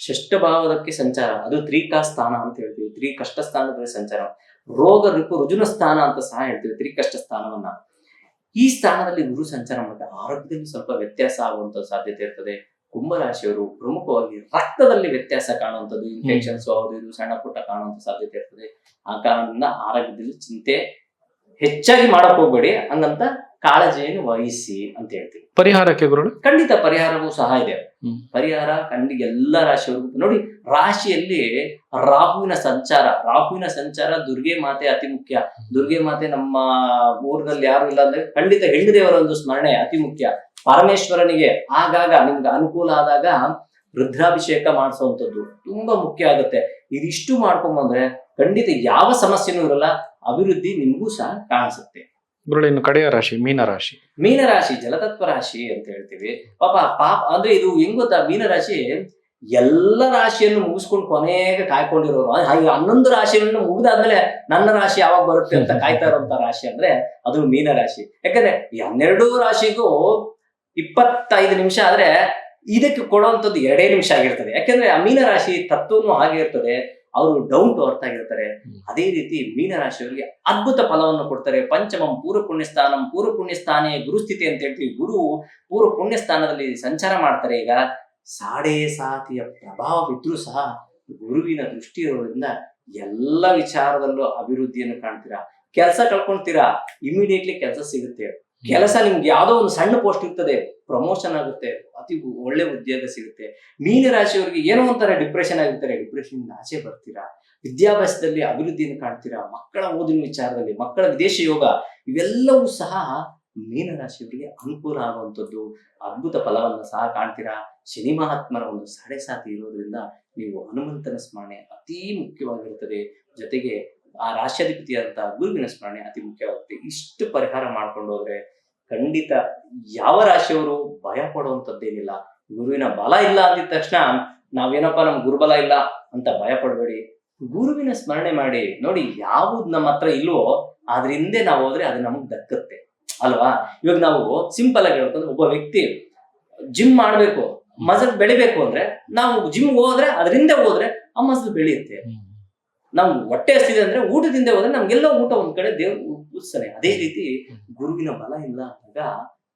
ಷಷ್ಠ ಭಾವದಕ್ಕೆ ಸಂಚಾರ, ಅದು ತ್ರಿಕಾ ಸ್ಥಾನ ಅಂತ ಹೇಳ್ತೀವಿ. ತ್ರಿಕಷ್ಟ ಸ್ಥಾನದಲ್ಲಿ ಸಂಚಾರ, ರೋಗ ರುಜುನ ಸ್ಥಾನ ಅಂತ ಸಹ ಹೇಳ್ತೀವಿ ತ್ರಿಕಷ್ಟ ಸ್ಥಾನವನ್ನ. ಈ ಸ್ಥಾನದಲ್ಲಿ ಗುರು ಸಂಚಾರ ಮಾಡಿದ ಆರೋಗ್ಯದಲ್ಲಿ ಸ್ವಲ್ಪ ವ್ಯತ್ಯಾಸ ಆಗುವಂತ ಸಾಧ್ಯತೆ ಇರ್ತದೆ. ಕುಂಭರಾಶಿಯವರು ಪ್ರಮುಖವಾಗಿ ರಕ್ತದಲ್ಲಿ ವ್ಯತ್ಯಾಸ ಕಾಣುವಂಥದ್ದು, ಇನ್ಫೆಕ್ಷನ್ಸ್ ಅದು ಇದು ಸಣ್ಣ ಪುಟ್ಟ ಕಾಣುವಂತ ಸಾಧ್ಯತೆ ಇರ್ತದೆ. ಆ ಕಾರಣದಿಂದ ಆರೋಗ್ಯದಲ್ಲಿ ಚಿಂತೆ ಹೆಚ್ಚಾಗಿ ಮಾಡಕ್ ಹೋಗ್ಬೇಡಿ, ಹಂಗಂತ ಕಾಳಜಿಯನ್ನು ವಹಿಸಿ ಅಂತ ಹೇಳ್ತೀವಿ. ಪರಿಹಾರಕ್ಕೆ ಗುರು? ಖಂಡಿತ ಪರಿಹಾರವೂ ಸಹ ಇದೆ. ಪರಿಹಾರ ಎಲ್ಲ ರಾಶಿಯವ್ರಿಗೂ ನೋಡಿ, ರಾಶಿಯಲ್ಲಿ ರಾಹುವಿನ ಸಂಚಾರ ದುರ್ಗೆ ಮಾತೆ ಅತಿ ಮುಖ್ಯ. ದುರ್ಗೆ ಮಾತೆ ನಮ್ಮ ಊರಿನಲ್ಲಿ ಯಾರು ಇಲ್ಲ ಅಂದ್ರೆ ಖಂಡಿತ ಹೆಣ್ಣು ದೇವರ ಒಂದು ಸ್ಮರಣೆ ಅತಿ ಮುಖ್ಯ. ಪರಮೇಶ್ವರನಿಗೆ ಆಗಾಗ ನಿಮ್ಗೆ ಅನುಕೂಲ ಆದಾಗ ರುದ್ರಾಭಿಷೇಕ ಮಾಡಿಸುವಂಥದ್ದು ತುಂಬಾ ಮುಖ್ಯ ಆಗುತ್ತೆ. ಇದಿಷ್ಟು ಮಾಡ್ಕೊಂಬಂದ್ರೆ ಖಂಡಿತ ಯಾವ ಸಮಸ್ಯೆನೂ ಇರಲ್ಲ, ಅಭಿವೃದ್ಧಿ ನಿಮ್ಗೂ ಸಹ ಕಾಣಿಸುತ್ತೆ. ಇನ್ನು ಕಡೆಯ ರಾಶಿ ಮೀನರಾಶಿ. ಮೀನರಾಶಿ ಜಲತತ್ವ ರಾಶಿ ಅಂತ ಹೇಳ್ತೀವಿ. ಪಾಪ ಅಂದ್ರೆ ಇದು ಹೆಂಗ್ ಗೊತ್ತಾ, ಮೀನರಾಶಿ ಎಲ್ಲ ರಾಶಿಯನ್ನು ಮುಗಿಸ್ಕೊಂಡು ಕೊನೆಗೆ ಕಾಯ್ಕೊಂಡಿರೋರು. 11 ರಾಶಿಯನ್ನು ಮುಗಿದಾದ್ಮೇಲೆ ನನ್ನ ರಾಶಿ ಯಾವಾಗ ಬರುತ್ತೆ ಅಂತ ಕಾಯ್ತಾ ಇರುವಂತ ರಾಶಿ ಅಂದ್ರೆ ಅದು ಮೀನರಾಶಿ. ಯಾಕಂದ್ರೆ 12 ರಾಶಿಗೂ 25 ನಿಮಿಷ ಆದ್ರೆ ಇದಕ್ಕೆ ಕೊಡುವಂಥದ್ದು 2 ನಿಮಿಷ ಆಗಿರ್ತದೆ. ಯಾಕಂದ್ರೆ ಆ ಮೀನರಾಶಿ ತತ್ವನು ಹಾಗೆ ಇರ್ತದೆ, ಅವರು ಡೌನ್ ಟು ಅರ್ಥ ಆಗಿರ್ತಾರೆ. ಅದೇ ರೀತಿ ಮೀನರಾಶಿಯವರಿಗೆ ಅದ್ಭುತ ಫಲವನ್ನು ಕೊಡ್ತಾರೆ. ಪಂಚಮಂ ಪೂರ್ವ ಪುಣ್ಯಸ್ಥಾನಂ ಪೂರ್ವ ಪುಣ್ಯಸ್ಥಾನೇ ಗುರುಸ್ಥಿತಿ ಅಂತ ಹೇಳ್ತೀವಿ. ಗುರು ಪೂರ್ವ ಪುಣ್ಯ ಸ್ಥಾನದಲ್ಲಿ ಸಂಚಾರ ಮಾಡ್ತಾರೆ. ಈಗ 7.5 ಪ್ರಭಾವವಿದ್ರೂ ಸಹ ಗುರುವಿನ ದೃಷ್ಟಿ ಇರೋದ್ರಿಂದ ಎಲ್ಲ ವಿಚಾರದಲ್ಲೂ ಅಭಿವೃದ್ಧಿಯನ್ನು ಕಾಣ್ತೀರಾ. ಕೆಲಸ ಕಳ್ಕೊಂತೀರಾ, ಇಮಿಡಿಯೇಟ್ಲಿ ಕೆಲಸ ಸಿಗುತ್ತೆ. ಕೆಲಸ ನಿಮ್ಗೆ ಯಾವ್ದೋ ಒಂದು ಸಣ್ಣ ಪೋಸ್ಟ್ ಇರ್ತದೆ, ಪ್ರಮೋಷನ್ ಆಗುತ್ತೆ, ಅತಿ ಒಳ್ಳೆ ಉದ್ಯೋಗ ಸಿಗುತ್ತೆ. ಮೀನರಾಶಿಯವರಿಗೆ ಏನೋ ಒಂಥರ ಡಿಪ್ರೆಷನ್ ಆಗಿರ್ತಾರೆ, ಡಿಪ್ರೆಷನ್ ಆಚೆ ಬರ್ತೀರಾ. ವಿದ್ಯಾಭ್ಯಾಸದಲ್ಲಿ ಅಭಿವೃದ್ಧಿಯನ್ನು ಕಾಣ್ತೀರಾ. ಮಕ್ಕಳ ಓದಿನ ವಿಚಾರದಲ್ಲಿ, ಮಕ್ಕಳ ವಿದೇಶ ಯೋಗ, ಇವೆಲ್ಲವೂ ಸಹ ಮೀನರಾಶಿಯವರಿಗೆ ಅನುಕೂಲ ಆಗುವಂಥದ್ದು. ಅದ್ಭುತ ಫಲವನ್ನು ಸಹ ಕಾಣ್ತೀರಾ. ಶನಿ ಮಹಾತ್ಮರ ಒಂದು 7.5 ಇರೋದ್ರಿಂದ ನೀವು ಹನುಮಂತನ ಸ್ಮರಣೆ ಅತಿ ಮುಖ್ಯವಾಗಿರುತ್ತದೆ. ಜೊತೆಗೆ ಆ ರಾಶ್ಯಾಧಿಪತಿಯಾದಂತ ಗುರುವಿನ ಸ್ಮರಣೆ ಅತಿ ಮುಖ್ಯವಾಗುತ್ತೆ. ಇಷ್ಟು ಪರಿಹಾರ ಮಾಡ್ಕೊಂಡು ಹೋದ್ರೆ ಖಂಡಿತ ಯಾವ ರಾಶಿಯವರು ಭಯ ಪಡುವಂತದ್ದೇನಿಲ್ಲ. ಗುರುವಿನ ಬಲ ಇಲ್ಲ ಅಂದಿದ ತಕ್ಷಣ ನಾವೇನಪ್ಪ ನಮ್ ಗುರುಬಲ ಇಲ್ಲ ಅಂತ ಭಯ ಪಡಬೇಡಿ. ಗುರುವಿನ ಸ್ಮರಣೆ ಮಾಡಿ ನೋಡಿ, ಯಾವ್ದು ನಮ್ಮ ಹತ್ರ ಇಲ್ವೋ ಅದ್ರ ಹಿಂದೆ ನಾವು ಹೋದ್ರೆ ಅದು ನಮಗ್ ದಕ್ಕತ್ತೆ ಅಲ್ವಾ. ಇವಾಗ ನಾವು ಸಿಂಪಲ್ ಆಗಿ ಹೇಳ್ಕೊಂಡ್ರೆ, ಒಬ್ಬ ವ್ಯಕ್ತಿ ಜಿಮ್ ಮಾಡ್ಬೇಕು, ಮಸಲ್ ಬೆಳಿಬೇಕು ಅಂದ್ರೆ ನಾವು ಜಿಮ್ ಹೋದ್ರೆ ಅದರಿಂದ ಹೋದ್ರೆ ಆ ಮಸಲ್ ಬೆಳೆಯುತ್ತೆ. ನಮ್ಗೆ ಹೊಟ್ಟೆ ಹಸಿದೆ ಅಂದ್ರೆ ಊಟದಿಂದ ಹೋದ್ರೆ ನಮ್ಗೆಲ್ಲ ಊಟ ಒಂದ್ ಕಡೆ ದೇವ್ರು ಉತ್ಸನೆ. ಅದೇ ರೀತಿ ಗುರುವಿನ ಬಲ ಇಲ್ಲ ಅಂದಾಗ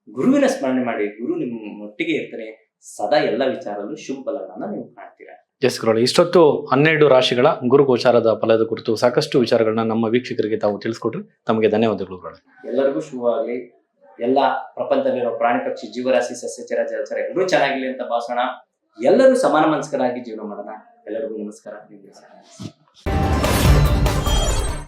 ಗುರುವಿನ ಸ್ಮರಣೆ ಮಾಡಿ, ಗುರು ನಿಮ್ಮ ಒಟ್ಟಿಗೆ ಇರ್ತಾನೆ. ಸದಾ ಎಲ್ಲ ವಿಚಾರಲ್ಲೂ ಶುಭ ಫಲಗಳನ್ನ ನೀವು ಕಾಣ್ತೀರಾ. ಎಸ್ ಗುರುಗಳೇ, ಇಷ್ಟೊತ್ತು 12 ರಾಶಿಗಳ ಗುರು ಗೋಚಾರದ ಫಲದ ಕುರಿತು ಸಾಕಷ್ಟು ವಿಚಾರಗಳನ್ನ ನಮ್ಮ ವೀಕ್ಷಕರಿಗೆ ತಾವು ತಿಳಿಸ್ಕೊಟ್ರಿ. ತಮಗೆ ಧನ್ಯವಾದಗಳು ಗುರುಗಳೇ. ಎಲ್ಲರಿಗೂ ಶುಭವಾಗಲಿ. ಎಲ್ಲ ಪ್ರಪಂಚದಲ್ಲಿರೋ ಪ್ರಾಣಿ ಪಕ್ಷಿ ಜೀವರಾಶಿ ಸಸ್ಯಚರ ಜಲಚರ ಎಲ್ಲರೂ ಚೆನ್ನಾಗಿರ್ಲಿ ಅಂತ ಭಾವಿಸೋಣ. ಎಲ್ಲರೂ ಸಮಾನ ಮನಸ್ಕರಾಗಿ ಜೀವನ ಮಾಡೋಣ. ಎಲ್ಲರಿಗೂ ನಮಸ್ಕಾರ.